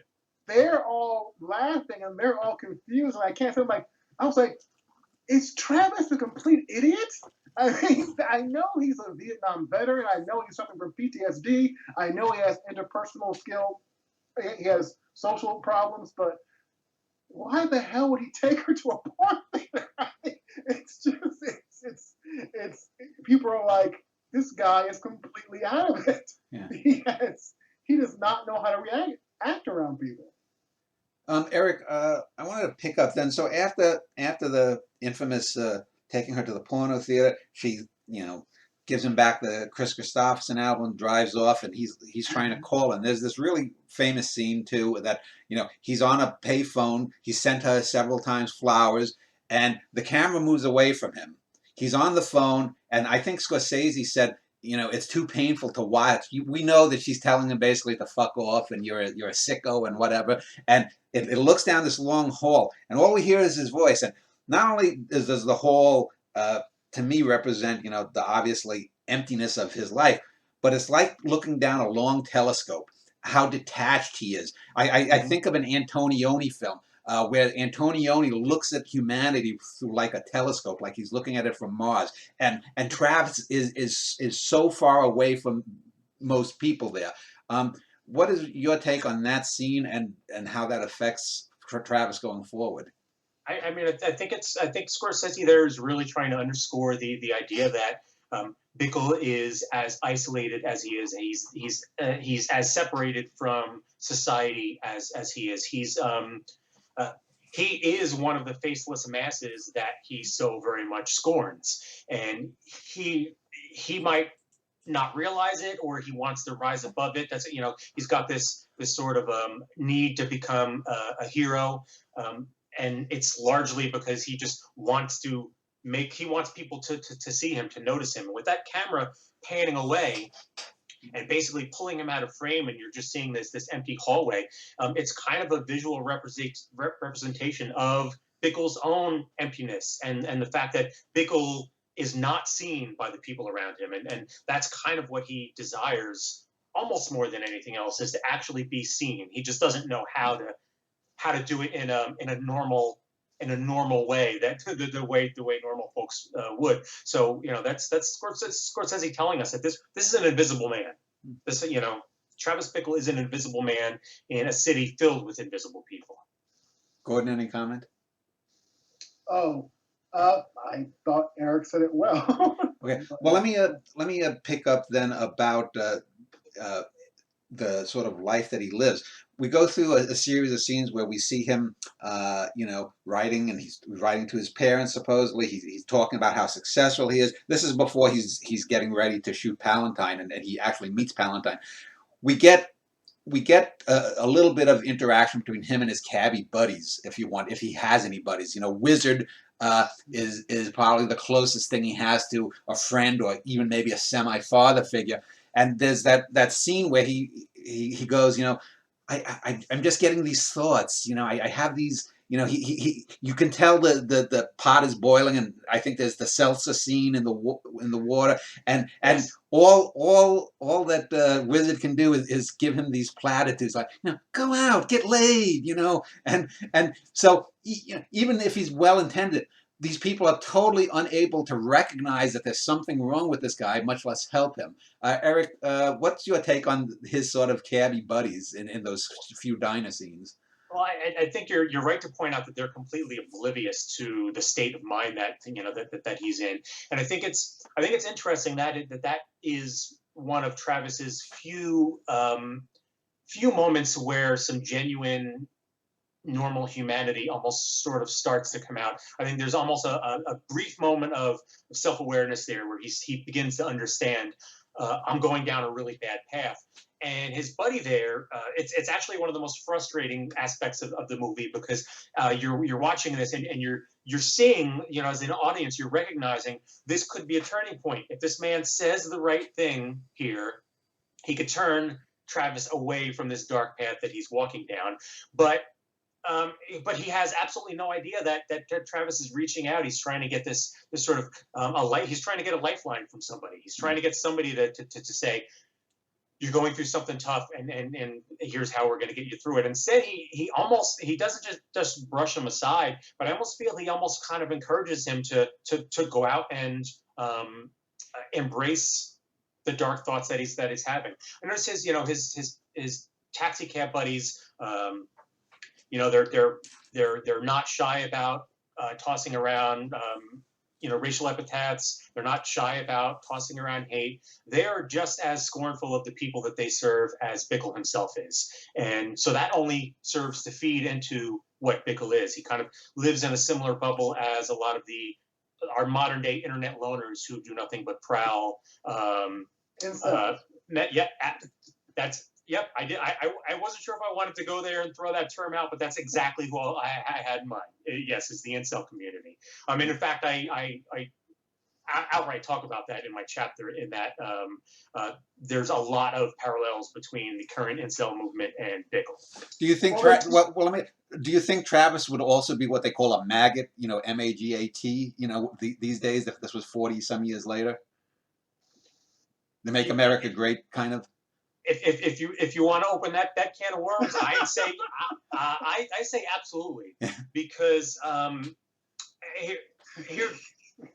they're all laughing and they're all confused. And I can't feel like, I was like, is Travis a complete idiot? I mean, I know he's a Vietnam veteran. I know he's suffering from PTSD. I know he has interpersonal skill. He has social problems, but why the hell would he take her to a porn theater? It's just, it's people are like, this guy is completely out of it. Yeah. He does not know how to act around people. Eric, I wanted to pick up then. So after the infamous taking her to the porno theater, she gives him back the Chris Christopherson album, drives off, and he's trying to call. And there's this really famous scene too that he's on a payphone. He sent her several times flowers, and the camera moves away from him. He's on the phone, and I think Scorsese said, it's too painful to watch. We know that she's telling him basically to fuck off and you're a sicko and whatever. And it looks down this long hall, and all we hear is his voice. And not only does the hall, to me, represent, the obviously emptiness of his life, but it's like looking down a long telescope, how detached he is. I think of an Antonioni film. Where Antonioni looks at humanity through like a telescope, like he's looking at it from Mars, and Travis is so far away from most people there. What is your take on that scene and how that affects Travis going forward? I mean, I think Scorsese there is really trying to underscore the idea that Bickle is as isolated as he is. He's as separated from society as he is. He is one of the faceless masses that he so very much scorns, and he might not realize it, or he wants to rise above it. That's he's got this sort of need to become a hero. and it's largely because he just wants to he wants people to see him, to notice him. And with that camera panning away and basically pulling him out of frame, and you're just seeing this empty hallway, it's kind of a visual representation of Bickle's own emptiness, and the fact that Bickle is not seen by the people around him, and that's kind of what he desires almost more than anything else, is to actually be seen. He just doesn't know how to do it in a normal way, that the way normal folks would. So that's Scorsese telling us that this is an invisible man. This Travis Bickle is an invisible man in a city filled with invisible people. Gordon, any comment? Oh, I thought Eric said it well. Okay. Well, let me pick up then about the sort of life that he lives. We go through a series of scenes where we see him, writing, and he's writing to his parents. Supposedly, he's talking about how successful he is. This is before he's getting ready to shoot Palantine, and he actually meets Palantine. We get a little bit of interaction between him and his cabbie buddies, if he has any buddies. Wizard is probably the closest thing he has to a friend, or even maybe a semi-father figure. And there's that scene where he goes, I'm just getting these thoughts. I have these. You can tell the pot is boiling, and I think there's the seltzer scene in the water, and Yes. all that Wizard can do is give him these platitudes like, go out, get laid, and so even if he's well intended, these people are totally unable to recognize that there's something wrong with this guy, much less help him. Eric, what's your take on his sort of cabbie buddies in those few diner scenes? Well, I think you're right to point out that they're completely oblivious to the state of mind that that he's in, and I think it's interesting that that is one of Travis's few moments where some genuine normal humanity almost sort of starts to come out. I think there's almost a brief moment of self-awareness there where he begins to understand, I'm going down a really bad path. And his buddy there, it's actually one of the most frustrating aspects of the movie, because you're watching this and you're seeing, as an audience, you're recognizing this could be a turning point. If this man says the right thing here, he could turn Travis away from this dark path that he's walking down. But he has absolutely no idea that Travis is reaching out. He's trying to get this sort of a light. He's trying to get a lifeline from somebody. He's trying to get somebody to say, you're going through something tough, and here's how we're going to get you through it. Instead, he doesn't just brush him aside, but I almost feel he almost kind of encourages him to go out and embrace the dark thoughts that he's having. I notice his taxi cab buddies. They're not shy about tossing around racial epithets. They're not shy about tossing around hate. They are just as scornful of the people that they serve as Bickle himself is. And so that only serves to feed into what Bickle is. He kind of lives in a similar bubble as a lot of our modern day internet loners who do nothing but prowl. Yep, I did. I wasn't sure if I wanted to go there and throw that term out, but that's exactly what I had in mind. Yes, it's the incel community. In fact, I outright talk about that in my chapter, in that there's a lot of parallels between the current incel movement and Bickle. Do you think do you think Travis would also be what they call a maggot, MAGAT, these days, if this was 40 some years later? The Make America Great kind of? If you want to open that can of worms, I'd say I say absolutely, because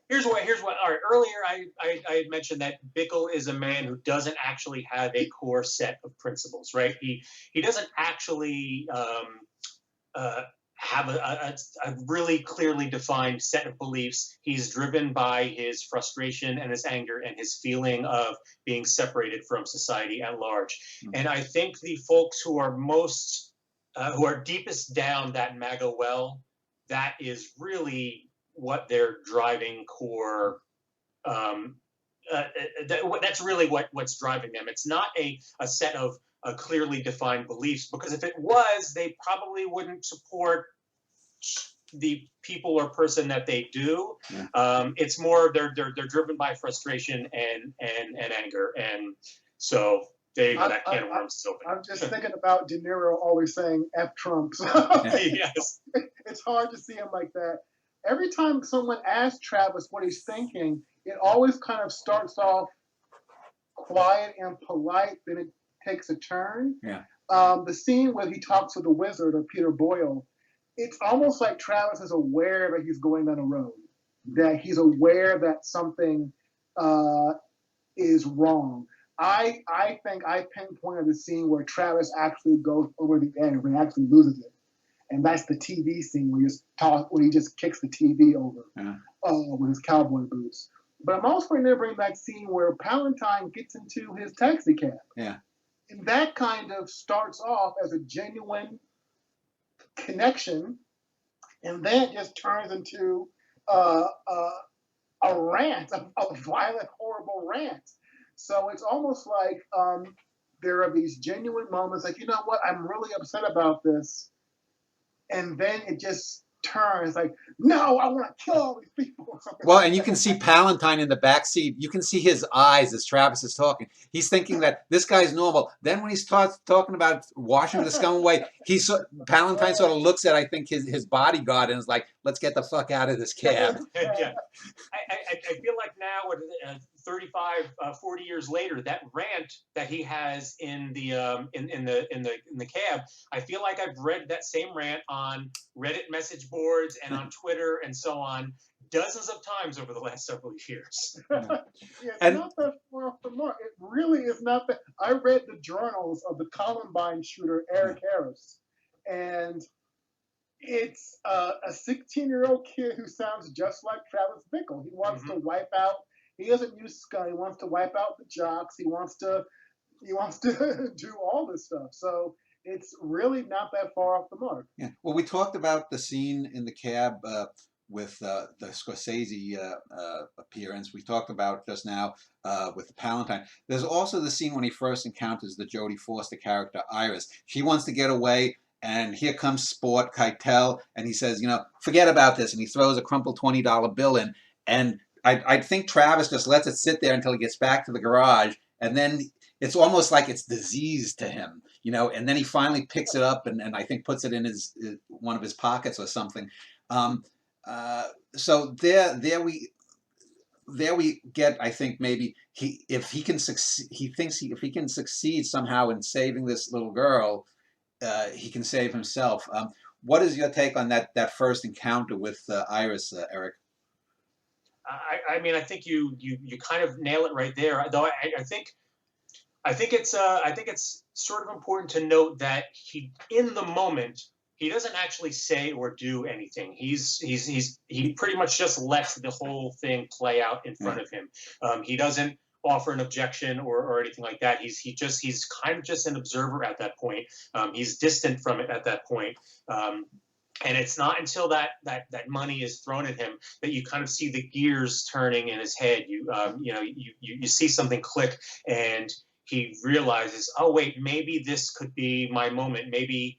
here's what. All right, earlier I had mentioned that Bickle is a man who doesn't actually have a core set of principles, right? He doesn't actually have a really clearly defined set of beliefs. He's driven by his frustration and his anger and his feeling of being separated from society at large. Mm-hmm. And I think the folks who are who are deepest down that MAGA well, that is really what their driving core. That's really what's driving them. It's not a set of clearly defined beliefs, because if it was, they probably wouldn't support the people or person that they do. Yeah. It's more they're driven by frustration and anger, and so there you go. That can of worms is open. I'm just thinking about De Niro always saying "F Trump." Yes. It's hard to see him like that. Every time someone asks Travis what he's thinking, it always kind of starts off quiet and polite, then it takes a turn. Yeah. The scene where he talks to the wizard or Peter Boyle, it's almost like Travis is aware that he's going down a road, that he's aware that something is wrong. I think I pinpointed the scene where Travis actually goes over the edge and actually loses it, and that's the TV scene where he just kicks the TV over with his cowboy boots. But I'm also remembering that scene where Palantine gets into his taxi cab. Yeah. And that kind of starts off as a genuine connection, and then it just turns into a rant, a violent, horrible rant. So it's almost like there are these genuine moments like, you know what, I'm really upset about this. And then it just turns like, no, I want to kill all these people. Or something Well, like and you that. can see Palantine in the back seat. You can see his eyes as Travis is talking. He's thinking that this guy's normal. Then when he starts talking about washing the scum away, Palantine sort of looks at, I think, his bodyguard and is like, let's get the fuck out of this cab. Yeah. I feel like now, 35, 40 years later, that rant that he has in the cab, I feel like I've read that same rant on Reddit message boards and on Twitter and so on dozens of times over the last several years. Yeah, it's not that far off the mark. It really is not that. I read the journals of the Columbine shooter Eric Harris, and it's a 16-year-old kid who sounds just like Travis Bickle. He wants to wipe out. He doesn't use scum. He wants to wipe out the jocks. He wants to do all this stuff. So it's really not that far off the mark. Yeah. Well, we talked about the scene in the cab with the Scorsese appearance. We talked about just now with Palantine. There's also the scene when he first encounters the Jodie Foster character, Iris. She wants to get away, and here comes Sport Keitel, and he says, you know, forget about this, and he throws a crumpled $20 bill in, and I think Travis just lets it sit there until he gets back to the garage, and then it's almost like it's diseased to him, you know, and then he finally picks it up and I think puts it in one of his pockets or something. So there we get, I think, maybe if he can succeed somehow in saving this little girl, he can save himself. What is your take on that first encounter with Iris, Eric? I mean, I think you kind of nail it right there. Though I think it's sort of important to note that he, in the moment, he doesn't actually say or do anything. He pretty much just lets the whole thing play out in front of him. He doesn't offer an objection or anything like that. He's kind of just an observer at that point. He's distant from it at that point. And it's not until that money is thrown at him that you kind of see the gears turning in his head. You see something click, and he realizes, oh wait, maybe this could be my moment. Maybe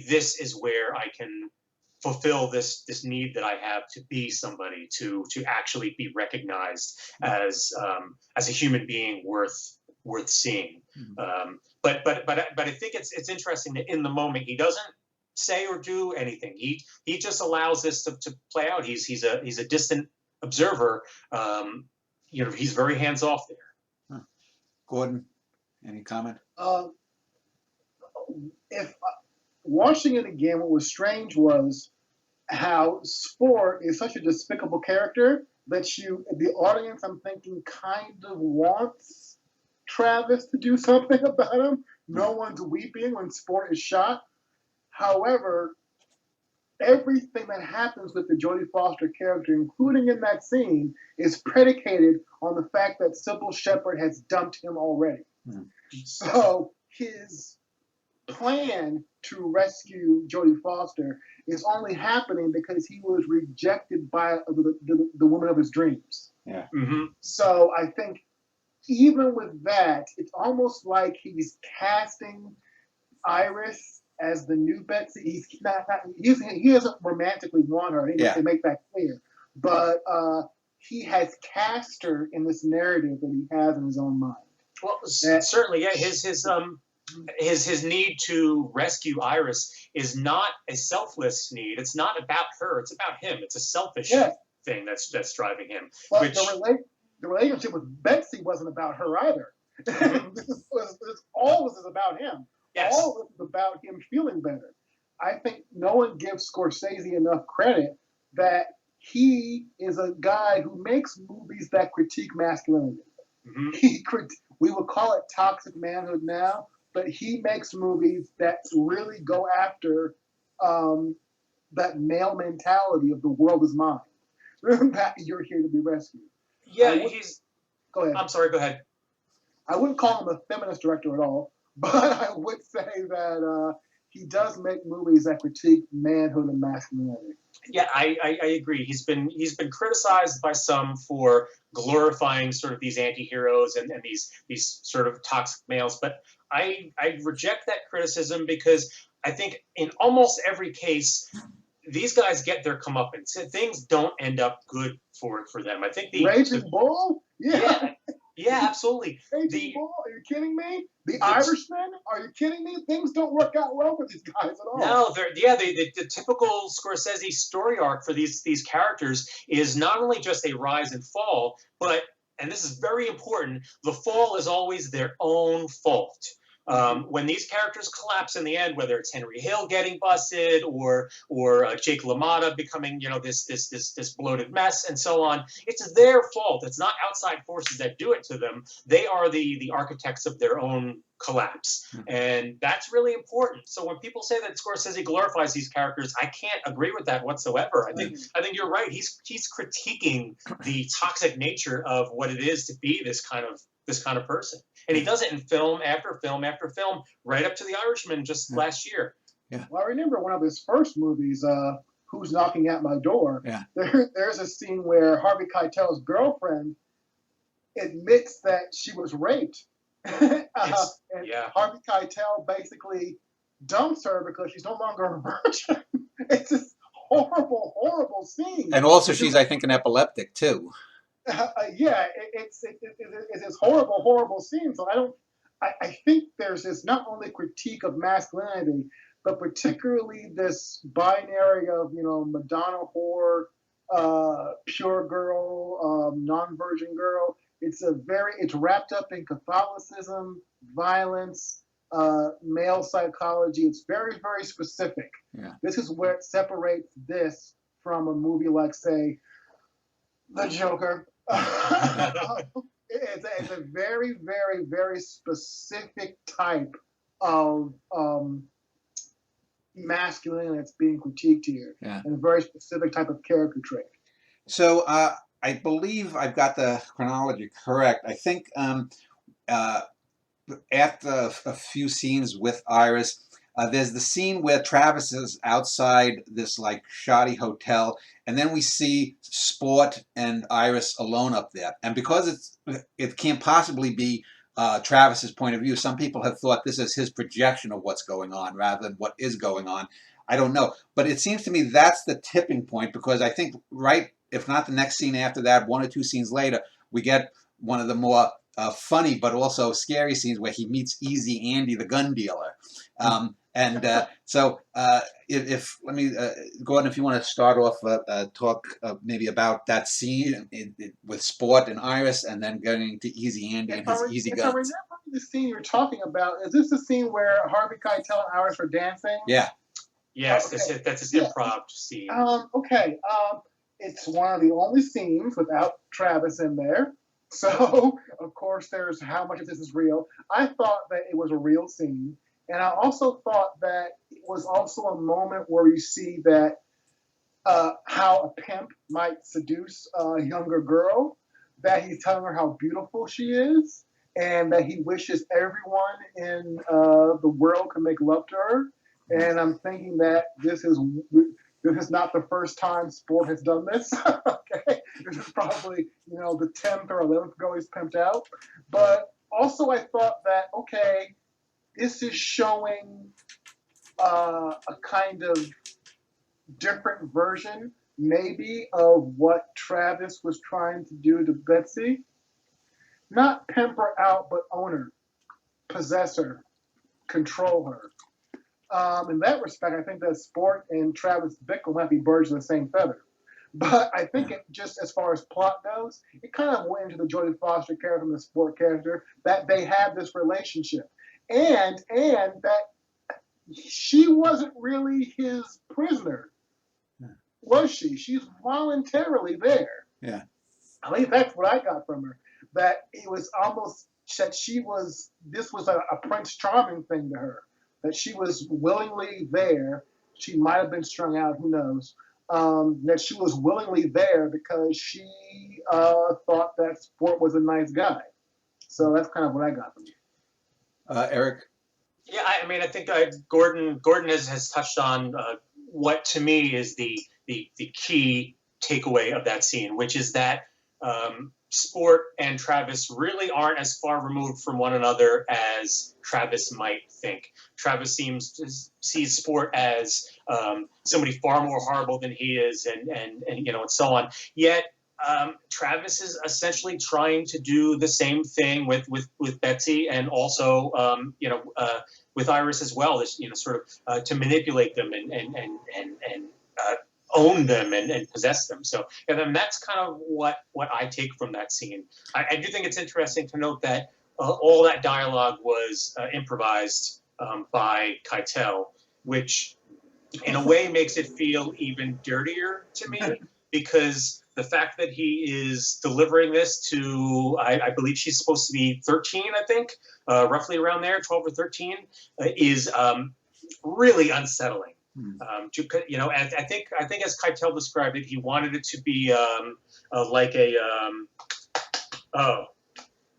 this is where I can fulfill this need that I have to be somebody, to actually be recognized as a human being worth seeing. But I think it's interesting that in the moment he doesn't say or do anything. He just allows this to play out. He's a distant observer. He's very hands off there. Gordon, any comment? If watching it again, what was strange was how Sport is such a despicable character that the audience, I'm thinking, kind of wants Travis to do something about him. No one's weeping when Sport is shot. However, everything that happens with the Jodie Foster character, including in that scene, is predicated on the fact that Sybil Shepherd has dumped him already. So his plan to rescue Jodie Foster is only happening because he was rejected by the woman of his dreams. Yeah. So I think even with that, it's almost like he's casting Iris as the new Betsy. He doesn't romantically want her. Yeah. They make that clear. But he has cast her in this narrative that he has in his own mind. Well, certainly, yeah. His need to rescue Iris is not a selfless need. It's not about her. It's about him. It's a selfish thing that's driving him. But Which the relationship with Betsy wasn't about her either. All of this is about him. Yes. All of this is about him feeling better. I think no one gives Scorsese enough credit that he is a guy who makes movies that critique masculinity. Mm-hmm. We would call it toxic manhood now, but he makes movies that really go after that male mentality of the world is mine. That you're here to be rescued. Yeah, Go ahead. I'm sorry, go ahead. I wouldn't call him a feminist director at all, but I would say that he does make movies that critique manhood and masculinity. Yeah, I agree. He's been criticized by some for glorifying sort of these anti-heroes and these sort of toxic males, but I reject that criticism because I think in almost every case these guys get their comeuppance. Things don't end up good for them. I think Raging Bull? Yeah, absolutely. Raging Bull? Are you kidding me? The Irishman? Are you kidding me? Things don't work out well for these guys at all. No, the typical Scorsese story arc for these characters is not only just a rise and fall, but, and this is very important, the fall is always their own fault. When these characters collapse in the end, whether it's Henry Hill getting busted or Jake LaMotta becoming, this bloated mess and so on, it's their fault. It's not outside forces that do it to them. They are the architects of their own collapse, and that's really important. So when people say that Scorsese glorifies these characters, I can't agree with that whatsoever. I think you're right. He's critiquing the toxic nature of what it is to be this kind of person. And he does it in film after film after film, right up to The Irishman just last year. Yeah. Well, I remember one of his first movies, Who's Knocking at My Door? Yeah. There's a scene where Harvey Keitel's girlfriend admits that she was raped. And Harvey Keitel basically dumps her because she's no longer a virgin. It's this horrible, horrible scene. And also she's, I think, an epileptic, too. It's this horrible, horrible scene. So I think there's this not only critique of masculinity, but particularly this binary of, Madonna whore, pure girl, non-virgin girl. It's wrapped up in Catholicism, violence, male psychology. It's very, very specific. Yeah. This is where it separates this from a movie like, say, The Joker. It's a very, very, very specific type of masculinity that's being critiqued here, and a very specific type of character trait. So I believe I've got the chronology correct. I think after a few scenes with Iris, there's the scene where Travis is outside this shoddy hotel, and then we see Sport and Iris alone up there. And because it can't possibly be Travis's point of view, some people have thought this is his projection of what's going on rather than what is going on. I don't know, but it seems to me that's the tipping point, because I think if not the next scene after that, one or two scenes later, we get one of the more funny but also scary scenes where he meets Easy Andy, the gun dealer. So let me, Gordon, if you want to start off, talk maybe about that scene with Sport and Iris, and then getting to Easy Andy and his easy guns. I remember the scene you're talking about. Is this the scene where Harvey Keitel and Iris are dancing? Yeah. Yes, okay. That's his improv scene. It's one of the only scenes without Travis in there. So, of course, there's how much of this is real. I thought that it was a real scene. And I also thought that it was also a moment where you see that how a pimp might seduce a younger girl, that he's telling her how beautiful she is, and that he wishes everyone in the world could make love to her. And I'm thinking that this is not the first time Sport has done this. Okay, this is probably the 10th or 11th girl he's pimped out. But also I thought that this is showing a kind of different version, maybe, of what Travis was trying to do to Betsy. Not pimp her out, but own her, possess her, control her. In that respect, I think that Sport and Travis Bickle might be birds of the same feather. But I think it just as far as plot goes, it kind of went into the Jodie Foster character and the Sport character that they had this relationship, and that she wasn't really his prisoner, was she? She's voluntarily there. Yeah. I think that's what I got from her. That it was almost that this was a Prince Charming thing to her. That she was willingly there. She might have been strung out, who knows. That she was willingly there because she thought that Sport was a nice guy. So that's kind of what I got from it. Eric? Yeah, I mean, I think Gordon has touched on what to me is the key takeaway of that scene, which is that Sport and Travis really aren't as far removed from one another as Travis might think. Travis seems to see Sport as somebody far more horrible than he is, and so on. Yet Travis is essentially trying to do the same thing with Betsy, and also with Iris as well. This sort of to manipulate them and own them and possess them. So that's kind of what I take from that scene. I do think it's interesting to note that all that dialogue was improvised by Keitel, which in a way makes it feel even dirtier to me, because the fact that he is delivering this to, I believe she's supposed to be 13, I think, roughly around there, 12 or 13, is really unsettling. I think as Keitel described it, he wanted it to be like a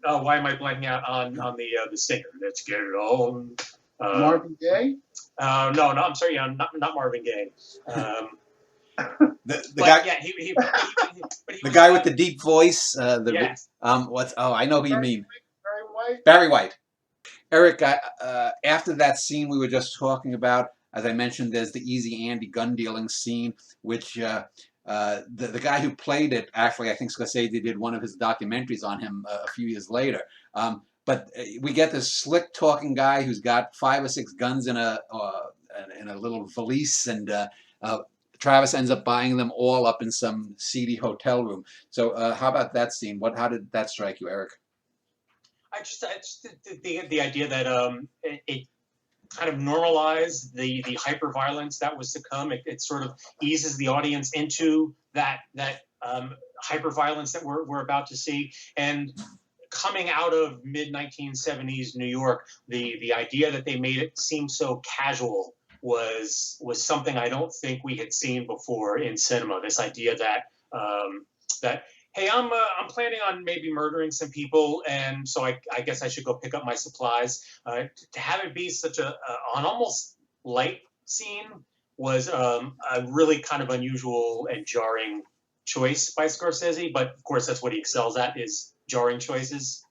why am I blanking out on the singer? Let's get it on. Marvin Gaye? No, I'm sorry, not Marvin Gaye. The guy, yeah, the guy with the deep voice. Yes. I know who you mean. Barry White? Barry White. Eric, after that scene we were just talking about, as I mentioned, there's the Easy Andy gun dealing scene, which the guy who played it, actually, I think Scorsese did one of his documentaries on him a few years later. But we get this slick talking guy who's got 5 or 6 guns in a little valise, and Travis ends up buying them all up in some seedy hotel room. So how about that scene? How did that strike you, Eric? I just the idea that it kind of normalized the hyper violence that was to come. It sort of eases the audience into that hyper violence that we're about to see. And coming out of mid 1970s New York, the idea that they made it seem so casual was something I don't think we had seen before in cinema. This idea that hey, I'm planning on maybe murdering some people, and so I guess I should go pick up my supplies. To have it be such an almost light scene was a really kind of unusual and jarring choice by Scorsese. But of course, that's what he excels at, is jarring choices.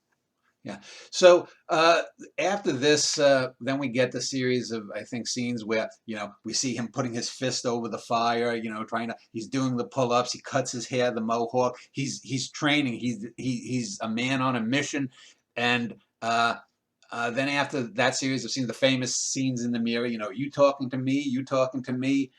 Yeah. So after this, then we get the series of, I think, scenes where, we see him putting his fist over the fire, he's doing the pull-ups, he cuts his hair, the mohawk, he's training, he's a man on a mission. And then after that series of scenes, the famous scenes in the mirror, you talking to me, you talking to me.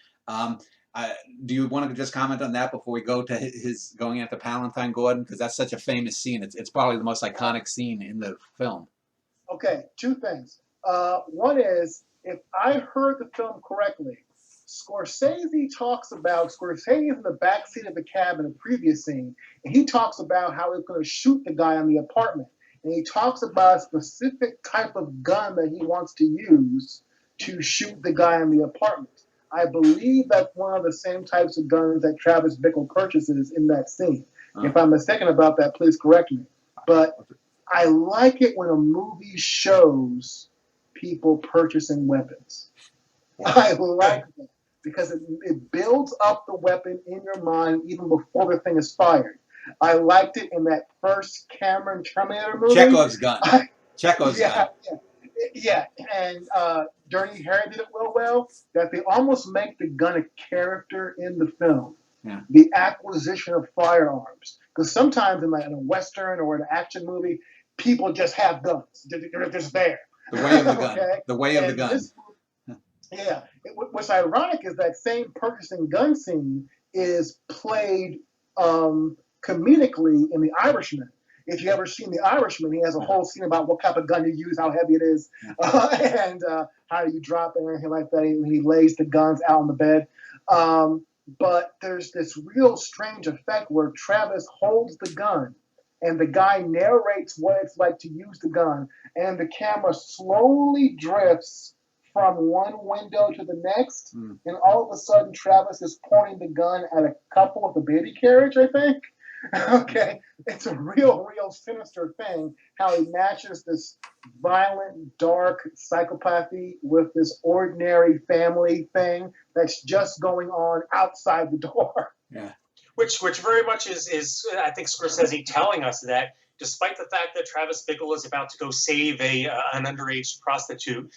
Do you want to just comment on that before we go to his going after Palantine Gordon? Because that's such a famous scene. It's probably the most iconic scene in the film. Okay, 2 things. One is, if I heard the film correctly, Scorsese in the backseat of the cab in the previous scene, and he talks about how he's going to shoot the guy in the apartment. And he talks about a specific type of gun that he wants to use to shoot the guy in the apartment. I believe that's one of the same types of guns that Travis Bickle purchases in that scene. If I'm mistaken about that, please correct me. But I like it when a movie shows people purchasing weapons. I like that because it builds up the weapon in your mind even before the thing is fired. I liked it in that first Cameron Terminator movie. Chekhov's gun. Chekhov's gun. Yeah. Yeah, and Dirty Harry did it well, that they almost make the gun a character in the film. Yeah. The acquisition of firearms. Because sometimes in a Western or an action movie, people just have guns. They're just there. The way of the gun. Okay? The way of the And gun. yeah. What's ironic is that same purchasing gun scene is played comedically in The Irishman. If you ever seen The Irishman, he has a whole scene about what type of gun you use, how heavy it is, and how you drop it and everything like that. When he lays the guns out on the bed. But there's this real strange effect where Travis holds the gun and the guy narrates what it's like to use the gun, and the camera slowly drifts from one window to the next, and all of a sudden Travis is pointing the gun at a couple with a baby carriage, I think. Okay, it's a real sinister thing how he matches this violent, dark psychopathy with this ordinary family thing that's just going on outside the door. Yeah. Which very much is I think Scorsese telling us that despite the fact that Travis Bickle is about to go save an underage prostitute,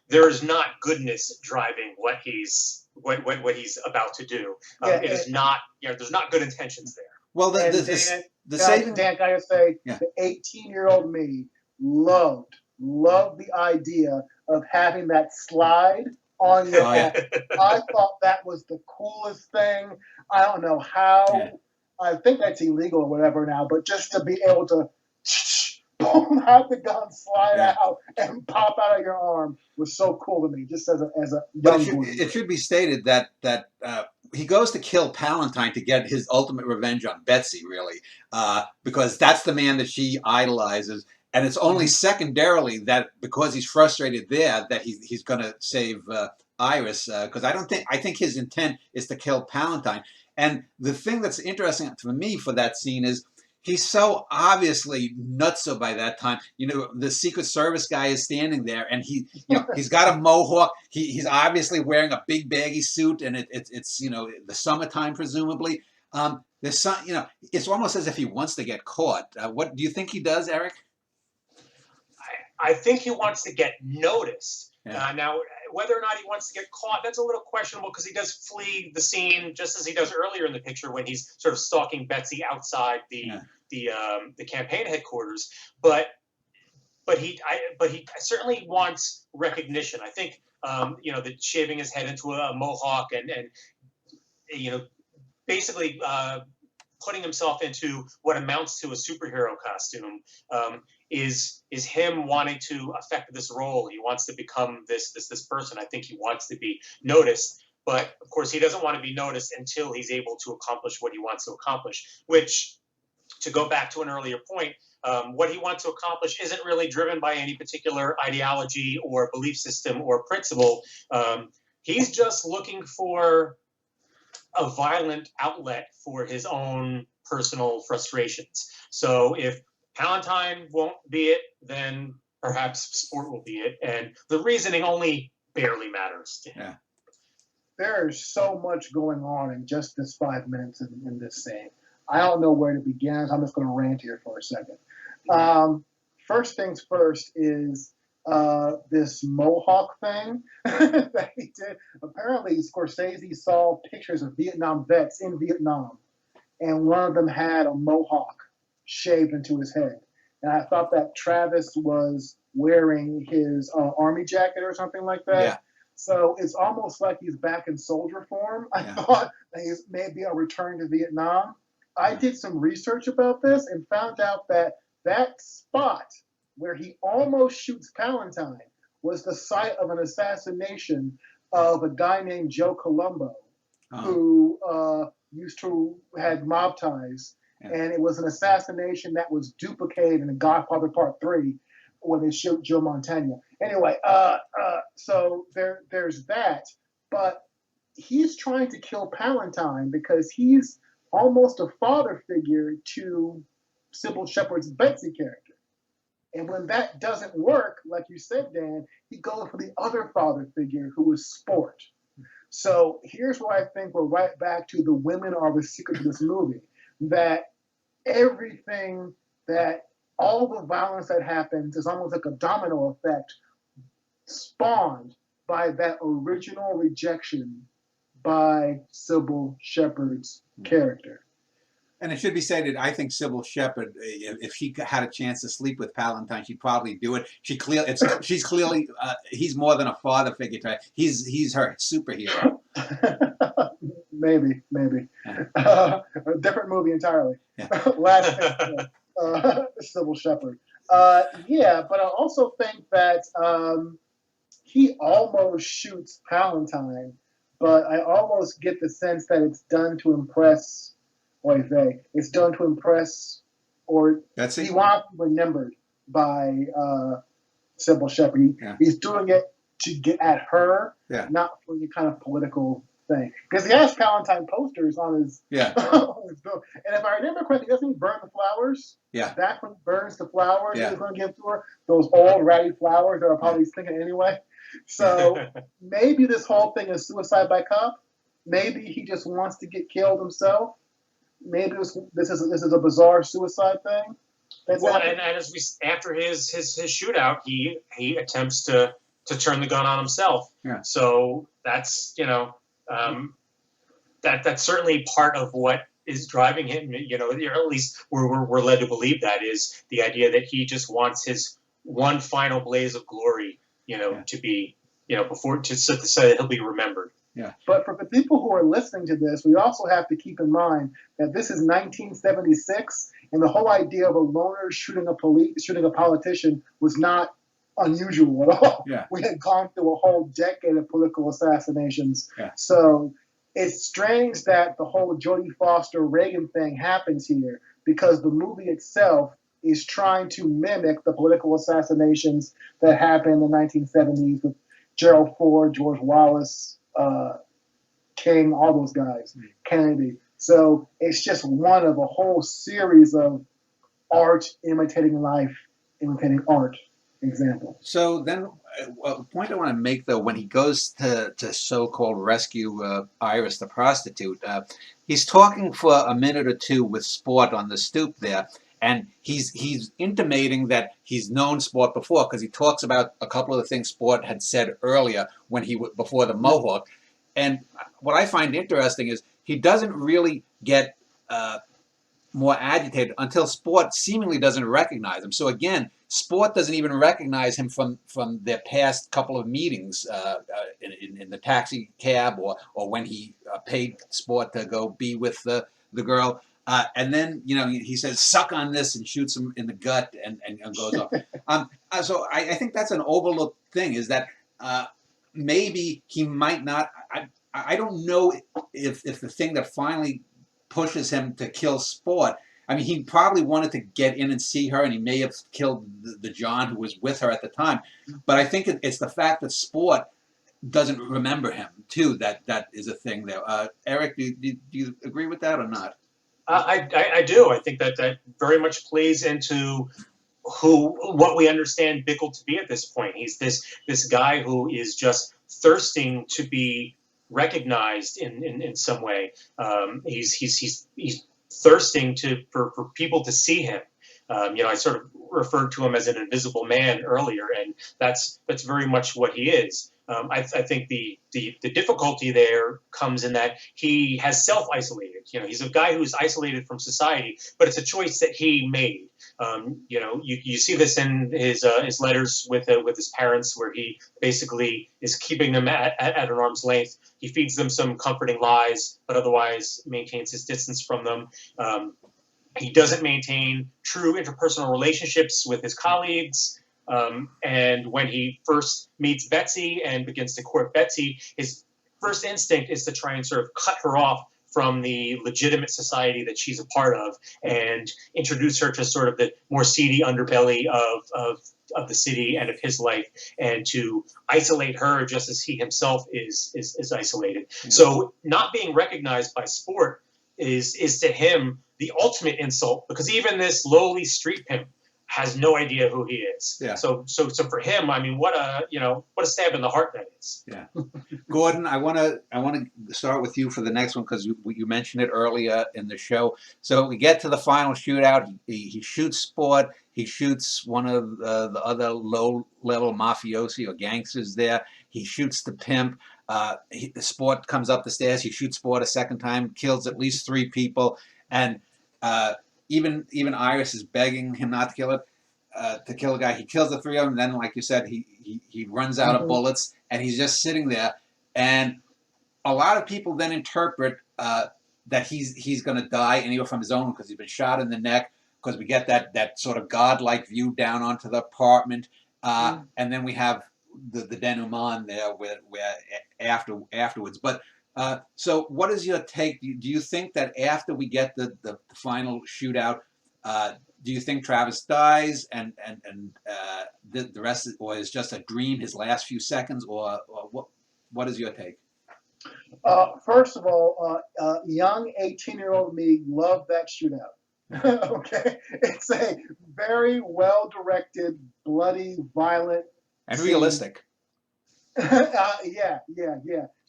there is not goodness driving what he's about to do. It is not. There's not good intentions there. Well, Dan, I gotta say, the 18-year-old me loved the idea of having that slide on your head. I thought that was the coolest thing. I don't know how. Yeah. I think that's illegal or whatever now, but just to be able to have the gun slide out and pop out of your arm was so cool to me, just as a young boy. It should be stated that he goes to kill Palantine to get his ultimate revenge on Betsy, really, because that's the man that she idolizes. And it's only secondarily that because he's frustrated there that he's going to save Iris, because I think his intent is to kill Palantine. And the thing that's interesting for me for that scene is he's so obviously nutso by that time. The Secret Service guy is standing there, and he's got a mohawk. He's obviously wearing a big baggy suit, and it's the summertime presumably. There's some, it's almost as if he wants to get caught. What do you think he does, Eric? I think he wants to get noticed. Yeah. Now, whether or not he wants to get caught, that's a little questionable because he does flee the scene just as he does earlier in the picture when he's sort of stalking Betsy outside the campaign headquarters. But he certainly wants recognition. I think that shaving his head into a mohawk and basically putting himself into what amounts to a superhero costume is him wanting to affect this role. He wants to become this person. I think he wants to be noticed, but of course he doesn't want to be noticed until he's able to accomplish what he wants to accomplish, which, to go back to an earlier point, what he wants to accomplish isn't really driven by any particular ideology or belief system or principle. He's just looking for a violent outlet for his own personal frustrations. So if Palantine won't be it, then perhaps sport will be it. And the reasoning only barely matters to him. Yeah. There's so much going on in just this 5 minutes in this scene. I don't know where to begin, so I'm just going to rant here for a second. First things first is this mohawk thing that he did. Apparently, Scorsese saw pictures of Vietnam vets in Vietnam, and one of them had a mohawk shaved into his head. And I thought that Travis was wearing his army jacket or something like that. Yeah. So it's almost like he's back in soldier form. I thought that he's maybe a return to Vietnam. I did some research about this and found out that spot where he almost shoots Palantine was the site of an assassination of a guy named Joe Colombo, who had mob ties. Yeah. And it was an assassination that was duplicated in Godfather Part 3 when they shoot Joe Montana. Anyway, so there's that. But he's trying to kill Palantine because he's almost a father figure to Sybil Shepherd's Betsy character. And when that doesn't work, like you said, Dan, he goes for the other father figure who is Sport. So here's where I think we're right back to the women are the secret to this movie. That everything that all the violence that happens is almost like a domino effect spawned by that original rejection by Sybil Shepherd's character. And it should be said that I think Sybil Shepherd, if she had a chance to sleep with Palantine, she'd probably do it. She's clearly, he's more than a father figure to her. He's her superhero. Maybe. Yeah. A different movie entirely. Yeah. Last thing, Sybil Shepherd. Yeah, but I also think that he almost shoots Palantine, but I almost get the sense that it's done to impress. It's done to impress, or That's he it. wants to be remembered by Sybil Shepherd. Yeah. He's doing it to get at her, Yeah. not for any kind of political thing. Because he has Palantine posters on his, Yeah. on his bill. And if I remember correctly, doesn't he burn the flowers? Yeah. Back when he burns the flowers Yeah. he was going to give to her, those old ratty flowers that are probably stinking anyway. So maybe this whole thing is suicide by cop. Maybe he just wants to get killed himself. Maybe this is a bizarre suicide thing. Well, and as after his shootout, he attempts to turn the gun on himself. Yeah. So that's that's certainly part of what is driving him. Or at least we're led to believe that is the idea that he just wants his one final blaze of glory. To be before so that he'll be remembered. Yeah. But for the people who are listening to this, we also have to keep in mind that this is 1976, and the whole idea of a loner shooting a politician was not unusual at all. Yeah. We had gone through a whole decade of political assassinations. Yeah. So it's strange that the whole Jodie Foster Reagan thing happens here, because the movie itself is trying to mimic the political assassinations that happened in the 1970s with Gerald Ford, George Wallace, King, all those guys, Kennedy. So it's just one of a whole series of art imitating life, imitating art example. So then, the point I want to make, though, when he goes to so-called rescue Iris, the prostitute, he's talking for a minute or two with Sport on the stoop there, and he's intimating that he's known Sport before, because he talks about a couple of the things Sport had said earlier before the Mohawk. And what I find interesting is he doesn't really get more agitated until Sport seemingly doesn't recognize him. So again, Sport doesn't even recognize him from their past couple of meetings in the taxi cab, or when he paid Sport to go be with the girl. And then, he says, "Suck on this," and shoots him in the gut and goes off. So I think that's an overlooked thing, is that maybe he might not. I don't know if the thing that finally pushes him to kill Sport. I mean, he probably wanted to get in and see her, and he may have killed the John who was with her at the time. But I think it's the fact that Sport doesn't remember him, too, that is a thing there. Eric, do you agree with that or not? I do. I think that very much plays into what we understand Bickle to be at this point. He's this guy who is just thirsting to be recognized in some way. He's thirsting for people to see him. I sort of referred to him as an invisible man earlier, and that's very much what he is. I think the difficulty there comes in that he has self-isolated. He's a guy who's isolated from society, but it's a choice that he made. You see this in his letters with his parents, where he basically is keeping them at an arm's length. He feeds them some comforting lies, but otherwise maintains his distance from them. He doesn't maintain true interpersonal relationships with his colleagues. And when he first meets Betsy and begins to court Betsy, his first instinct is to try and sort of cut her off from the legitimate society that she's a part of and introduce her to sort of the more seedy underbelly of the city and of his life, and to isolate her just as he himself is isolated. Yeah. So not being recognized by Sport is to him the ultimate insult, because even this lowly street pimp has no idea who he is. Yeah. So for him, I mean, what a stab in the heart that is. Yeah. Gordon, I want to start with you for the next one because you mentioned it earlier in the show. So we get to the final shootout. He shoots Sport. He shoots one of the other low-level mafiosi or gangsters there. He shoots the pimp. Sport comes up the stairs. He shoots Sport a second time, kills at least 3 people, and even Iris is begging him not to kill it. To kill a guy, he kills the 3 of them. And then, like you said, he runs out of bullets, and he's just sitting there. And a lot of people then interpret that he's going to die anywhere from his own because he's been shot in the neck. Because we get that sort of godlike view down onto the apartment, and then we have the denouement there where afterwards. But so, what is your take? Do you think that after we get the final shootout? Do you think Travis dies and the rest, or is just a dream his last few seconds, or what is your take? First of all, young 18-year-old me loved that shootout. Okay, it's a very well-directed, bloody, violent, and realistic. Yeah.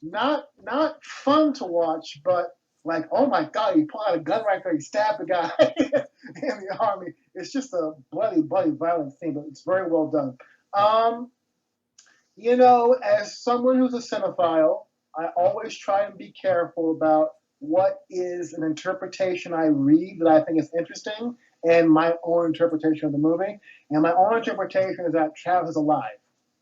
Not fun to watch, but like, oh my God, he pulled out a gun right there, he stabbed the guy in the army. It's just a bloody, violent scene, but it's very well done. As someone who's a cinephile, I always try and be careful about what is an interpretation I read that I think is interesting and my own interpretation of the movie. And my own interpretation is that Travis is alive.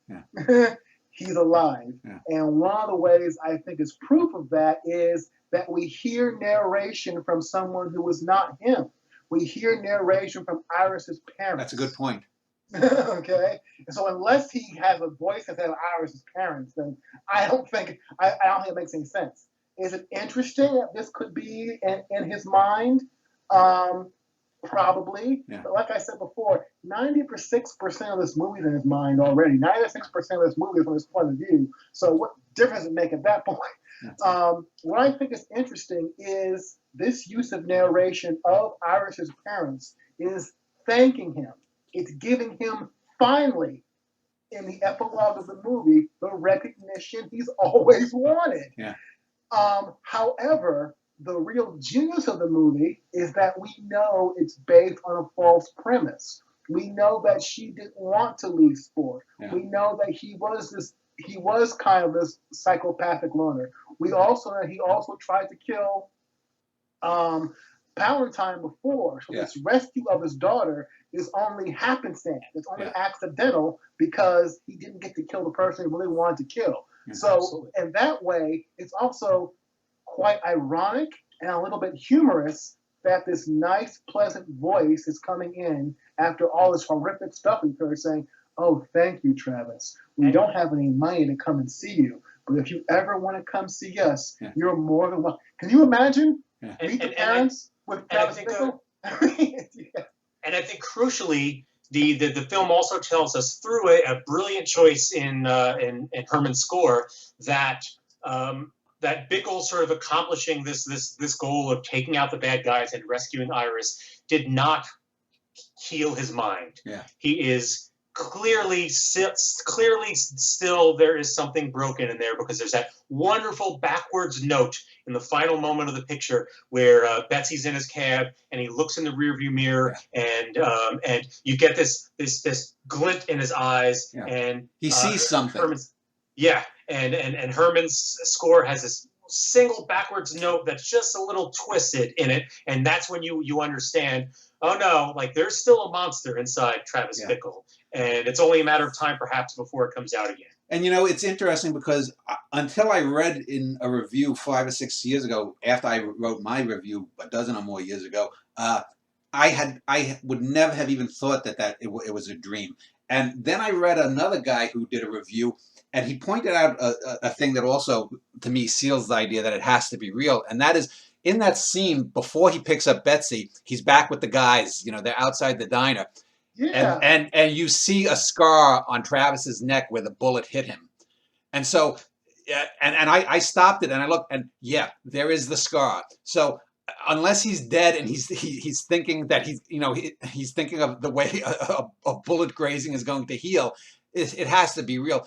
Yeah. He's alive. Yeah. And one of the ways I think is proof of that is that we hear narration from someone who was not him. We hear narration from Iris's parents. That's a good point. Okay, and so unless he has a voice that says Iris's parents, then I don't think it makes any sense. Is it interesting that this could be in his mind? Probably. Yeah. But like I said before, 96% of this movie is in his mind already. 96% of this movie is from his point of view. So what difference does it make at that point? What I think is interesting is this use of narration of Iris's parents is thanking him. It's giving him, finally, in the epilogue of the movie, the recognition he's always wanted. Yeah. However, the real genius of the movie is that we know it's based on a false premise. We know that she didn't want to leave Sport. Yeah. We know that he was kind of this psychopathic loner. We also know he also tried to kill Palantine before. So this rescue of his daughter is only happenstance. It's only accidental because he didn't get to kill the person he really wanted to kill. So absolutely. In that way, it's also quite ironic and a little bit humorous that this nice, pleasant voice is coming in after all this horrific stuff we've heard saying, "Oh, thank you, Travis. We don't have any money to come and see you, but if you ever want to come see us, you're more than welcome." Can you imagine? Meet the parents with Travis Bickle? And I think crucially, the film also tells us through a brilliant choice in Herman's score that that Bickle sort of accomplishing this goal of taking out the bad guys and rescuing Iris did not heal his mind. Yeah. He is clearly still there is something broken in there because there's that wonderful backwards note in the final moment of the picture where Betsy's in his cab and he looks in the rearview mirror and you get this glint in his eyes and he sees something. And Herman's score has this single backwards note that's just a little twisted in it, and that's when you understand, oh no, like there's still a monster inside Travis Bickle, and it's only a matter of time perhaps before it comes out again. And it's interesting because until I read in a review 5 or 6 years ago, after I wrote my review a dozen or more years ago, I would never have even thought that it was a dream. And then I read another guy who did a review, and he pointed out a thing that also, to me, seals the idea that it has to be real. And that is, in that scene, before he picks up Betsy, he's back with the guys. They're outside the diner. Yeah. And you see a scar on Travis's neck where the bullet hit him. And so, and I stopped it, and I looked, and there is the scar. So unless he's dead and he's thinking that he's thinking of the way a bullet grazing is going to heal, it has to be real.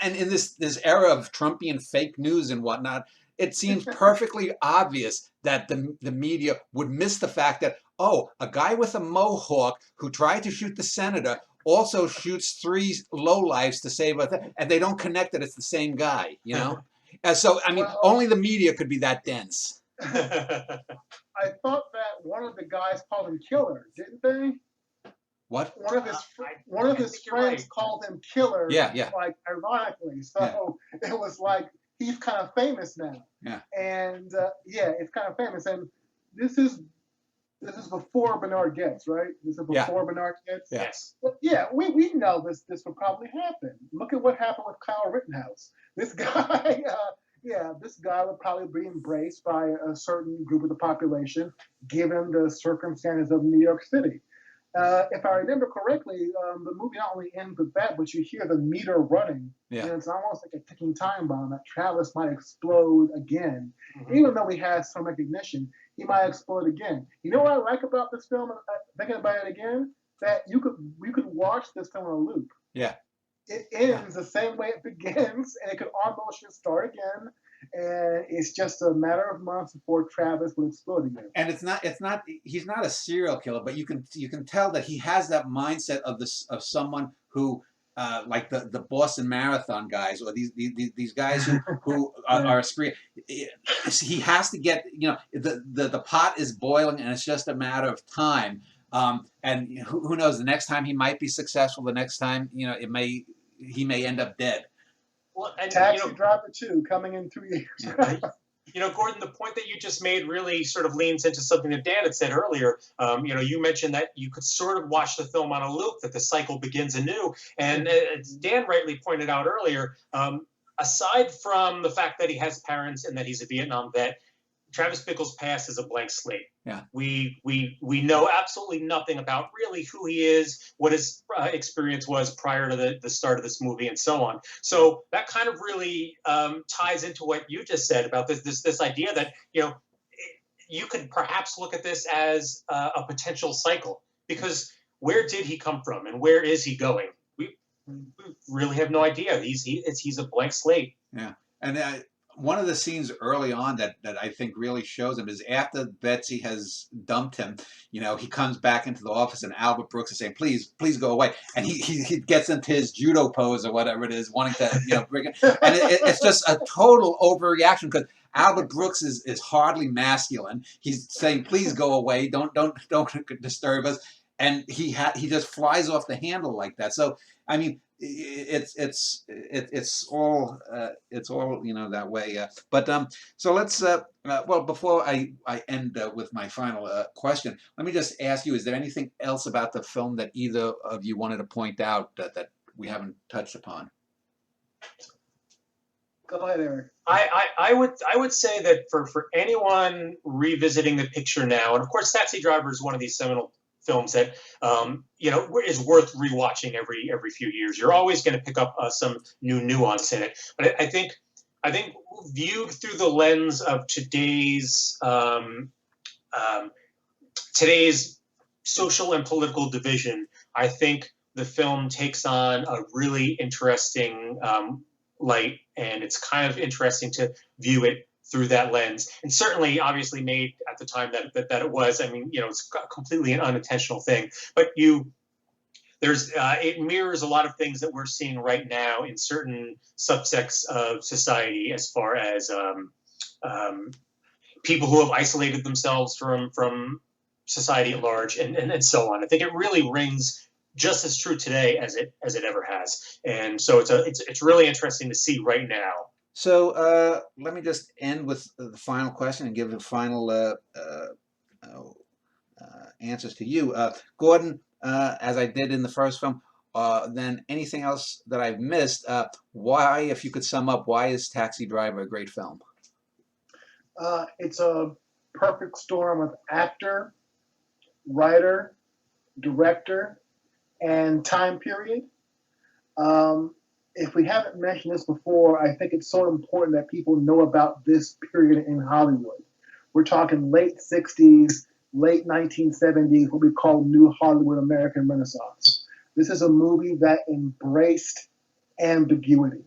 And in this era of Trumpian fake news and whatnot, it seems perfectly obvious that the media would miss the fact that, oh, a guy with a mohawk who tried to shoot the senator also shoots three lowlifes to save us, and they don't connect that it's the same guy, you know? And so, I mean, Well, only the media could be that dense. I thought that one of the guys called him Killer, didn't they? What? One of his friends called him Killer. Yeah, yeah. Like ironically, so it was like he's kind of famous now. Yeah. And yeah, it's kind of famous. And this is before Bernard gets, right? This is before Bernard gets. Yeah. Yes. But yeah, we know this would probably happen. Look at what happened with Kyle Rittenhouse. This guy, this guy would probably be embraced by a certain group of the population, given the circumstances of New York City. If I remember correctly, the movie not only ends with that, but you hear the meter running. Yeah. And it's almost like a ticking time bomb that Travis might explode again. Mm-hmm. Even though he has some recognition, he might explode again. You know what I like about this film, thinking about it again? That you could watch this film on a loop. Yeah. It ends the same way it begins, and it could almost just start again. And it's just a matter of months before Travis will explode again. And it's not he's not a serial killer, but you can tell that he has that mindset of someone who like the Boston Marathon guys, or these guys who are spree. He has to get, the pot is boiling and it's just a matter of time. And who knows, the next time he might be successful, the next time he may end up dead. Well, and, Taxi Driver 2 coming in 2 years. Gordon, the point that you just made really sort of leans into something that Dan had said earlier. You mentioned that you could sort of watch the film on a loop, that the cycle begins anew. And as Dan rightly pointed out earlier, aside from the fact that he has parents and that he's a Vietnam vet, Travis Bickle's past is a blank slate. Yeah. We know absolutely nothing about really who he is, what his experience was prior to the start of this movie, and so on. So that kind of really ties into what you just said about this idea that you could perhaps look at this as a potential cycle, because where did he come from and where is he going? We really have no idea. He's a blank slate. Yeah, and one of the scenes early on that I think really shows him is after Betsy has dumped him. He comes back into the office and Albert Brooks is saying, "Please go away," and he gets into his judo pose or whatever it is, wanting to bring it, and it's just a total overreaction because Albert Brooks is hardly masculine. He's saying, "Please go away, don't disturb us," and he just flies off the handle like that. So I mean, it's all that way. But so let's well, before I end with my final question, let me just ask you: is there anything else about the film that either of you wanted to point out that we haven't touched upon? Go ahead, Eric. I would say that for anyone revisiting the picture now, and of course, Taxi Driver is one of these seminal films that is worth rewatching every few years. You're always going to pick up some new nuance in it. But I think viewed through the lens of today's social and political division, I think the film takes on a really interesting light, and it's kind of interesting to view it through that lens, and certainly obviously made at the time that it was. I mean, it's completely an unintentional thing, but it mirrors a lot of things that we're seeing right now in certain subsects of society, as far as people who have isolated themselves from society at large, and so on. I think it really rings just as true today as it ever has, and so it's really interesting to see right now. So let me just end with the final question and give the final answers to you. Gordon, as I did in the first film, then anything else that I've missed, why, if you could sum up, why is Taxi Driver a great film? It's a perfect storm of actor, writer, director, and time period. If we haven't mentioned this before, I think it's so important that people know about this period in Hollywood, We're talking late 60s, late 1970s, what we call New Hollywood American Renaissance. This is a movie that embraced ambiguity.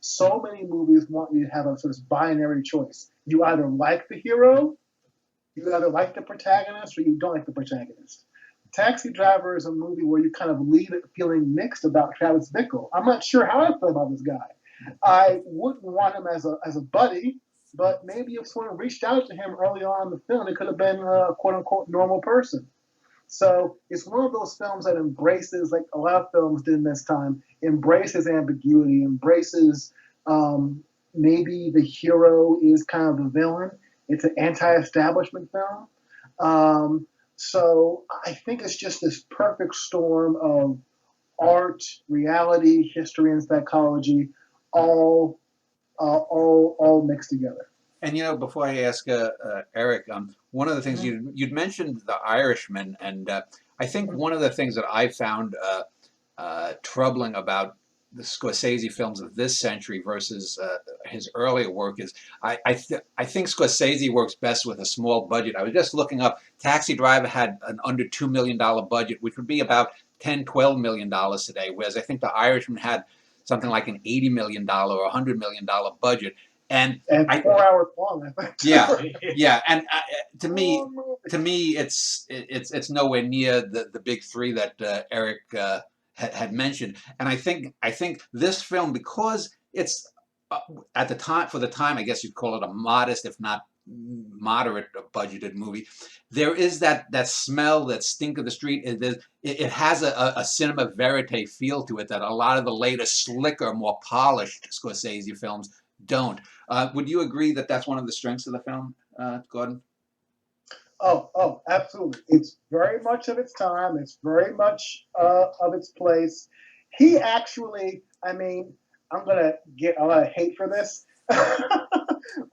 So many movies want you to have a sort of binary choice. You either like the hero, you either like the protagonist, or you don't like the protagonist. Taxi Driver is a movie where you kind of leave it feeling mixed about Travis Bickle. I'm not sure how I feel about this guy. I wouldn't want him as a buddy, but maybe if someone reached out to him early on in the film, it could have been a quote-unquote normal person. So it's one of those films that embraces, like a lot of films did in this time, embraces ambiguity, embraces maybe the hero is kind of the villain. It's an anti-establishment film. So I think it's just this perfect storm of art, reality, history, and psychology, all mixed together. And before I ask Eric, one of the things you'd mentioned The Irishman, and I think one of the things that I found troubling about the Scorsese films of this century versus his earlier work is I think Scorsese works best with a small budget. I was just looking up. Taxi Driver had an under $2 million budget, which would be about $10-12 million today, whereas I think The Irishman had something like an $80 million or $100 million budget. And 4 hours long, I think. Yeah, and to me, it's nowhere near the big three that Eric had mentioned. And I think this film, because it's at the time, for the time, I guess you'd call it a modest, if not moderate budgeted movie. There is that smell, that stink of the street. It has a cinema verite feel to it that a lot of the later, slicker, more polished Scorsese films don't. Would you agree that that's one of the strengths of the film, Gordon? Oh, absolutely. It's very much of its time. It's very much of its place. He actually, I'm gonna get a lot of hate for this.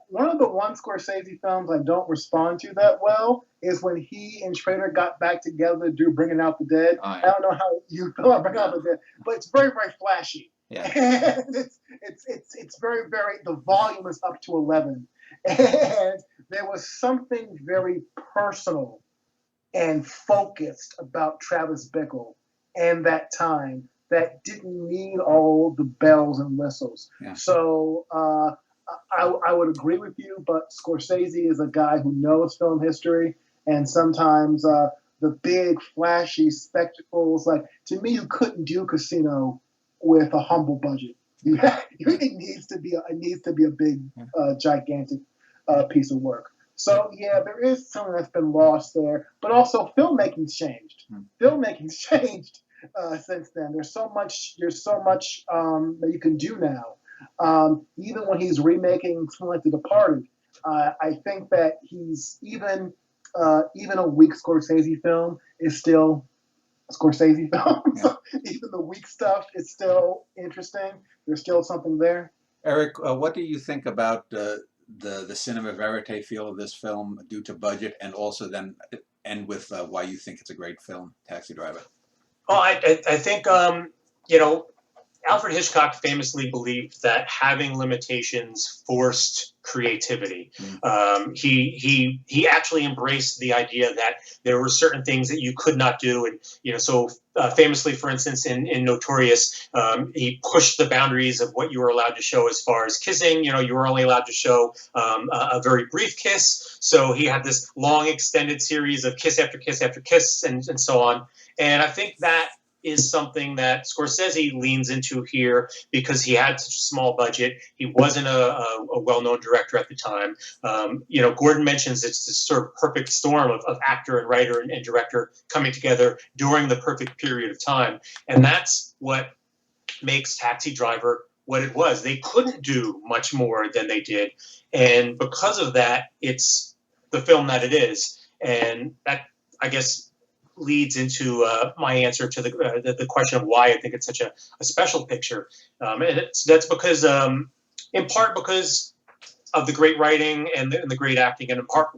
One of the one Scorsese films I don't respond to that well is when he and Schrader got back together to do Bringing Out the Dead. Oh, yeah. I don't know how you feel about Bringing Out the Dead, but it's very, very flashy. Yeah. And it's very, very, the volume is up to 11. And there was something very personal and focused about Travis Bickle and that time that didn't need all the bells and whistles. Yeah. So I would agree with you, but Scorsese is a guy who knows film history, and sometimes the big flashy spectacles, like, to me, you couldn't do Casino with a humble budget. It needs to be a big, gigantic piece of work. So yeah, there is something that's been lost there, but also filmmaking's changed. Filmmaking's changed since then. There's so much that you can do now. Even when he's remaking something like The Departed, I think that he's even a weak Scorsese film is still Scorsese film. Yeah. So even the weak stuff is still interesting. There's still something there. Eric, what do you think about the cinema verite feel of this film due to budget, and also then end with why you think it's a great film, Taxi Driver? Well, I think Alfred Hitchcock famously believed that having limitations forced creativity. He actually embraced the idea that there were certain things that you could not do, and so famously, for instance, in Notorious, he pushed the boundaries of what you were allowed to show as far as kissing. You were only allowed to show a very brief kiss. So he had this long extended series of kiss after kiss after kiss, and so on. And I think that is something that Scorsese leans into here because he had such a small budget. He wasn't a well-known director at the time. Gordon mentions it's this sort of perfect storm of actor and writer and director coming together during the perfect period of time. And that's what makes Taxi Driver what it was. They couldn't do much more than they did. And because of that, it's the film that it is. And that, I guess, leads into my answer to the question of why I think it's such a special picture. And that's because, in part because of the great writing and the great acting, and in part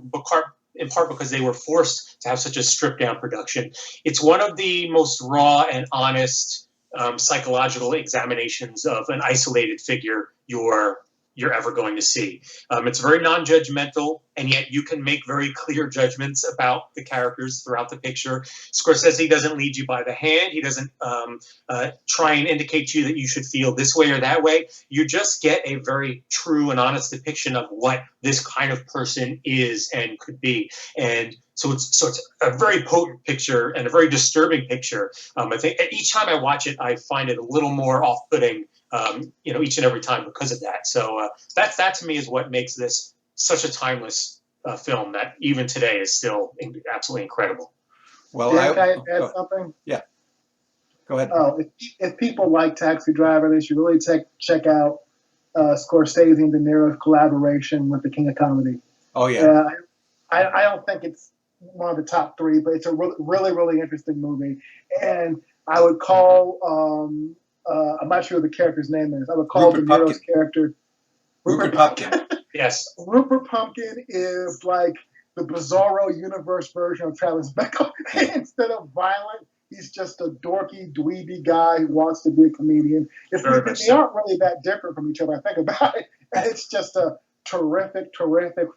because they were forced to have such a stripped down production. It's one of the most raw and honest psychological examinations of an isolated figure, your you're ever going to see. It's very non-judgmental, and yet you can make very clear judgments about the characters throughout the picture. Scorsese doesn't lead you by the hand. He doesn't try and indicate to you that you should feel this way or that way. You just get a very true and honest depiction of what this kind of person is and could be. And so it's a very potent picture and a very disturbing picture. I think each time I watch it, I find it a little more off-putting, each and every time because of that. So that to me is what makes this such a timeless film that even today is still absolutely incredible. Well, can I add something? Yeah, go ahead. Oh, if people like Taxi Driver, they should really check out Scorsese and De Niro's collaboration with the King of Comedy. Oh yeah. I don't think it's one of the top three, but it's a really, really interesting movie. And I would call, I'm not sure what the character's name is. I would call De Niro's character Rupert Pupkin. Yes. Rupert Pumpkin is like the Bizarro universe version of Travis Bickle. Instead of violent, he's just a dorky, dweeby guy who wants to be a comedian. They aren't really that different from each other, I think about it. And it's just a terrific,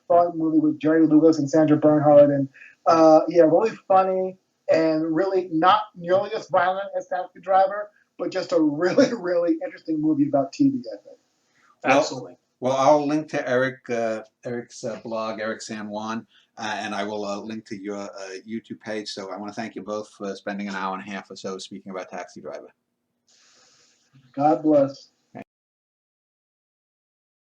fun movie with Jerry Lewis and Sandra Bernhard. And really funny and really not nearly as violent as Taxi Driver, but just a really, really interesting movie about TV, I think. Absolutely. Well, I'll link to Eric's blog, Eric San Juan, and I will link to your YouTube page. So I want to thank you both for spending an hour and a half or so speaking about Taxi Driver. God bless.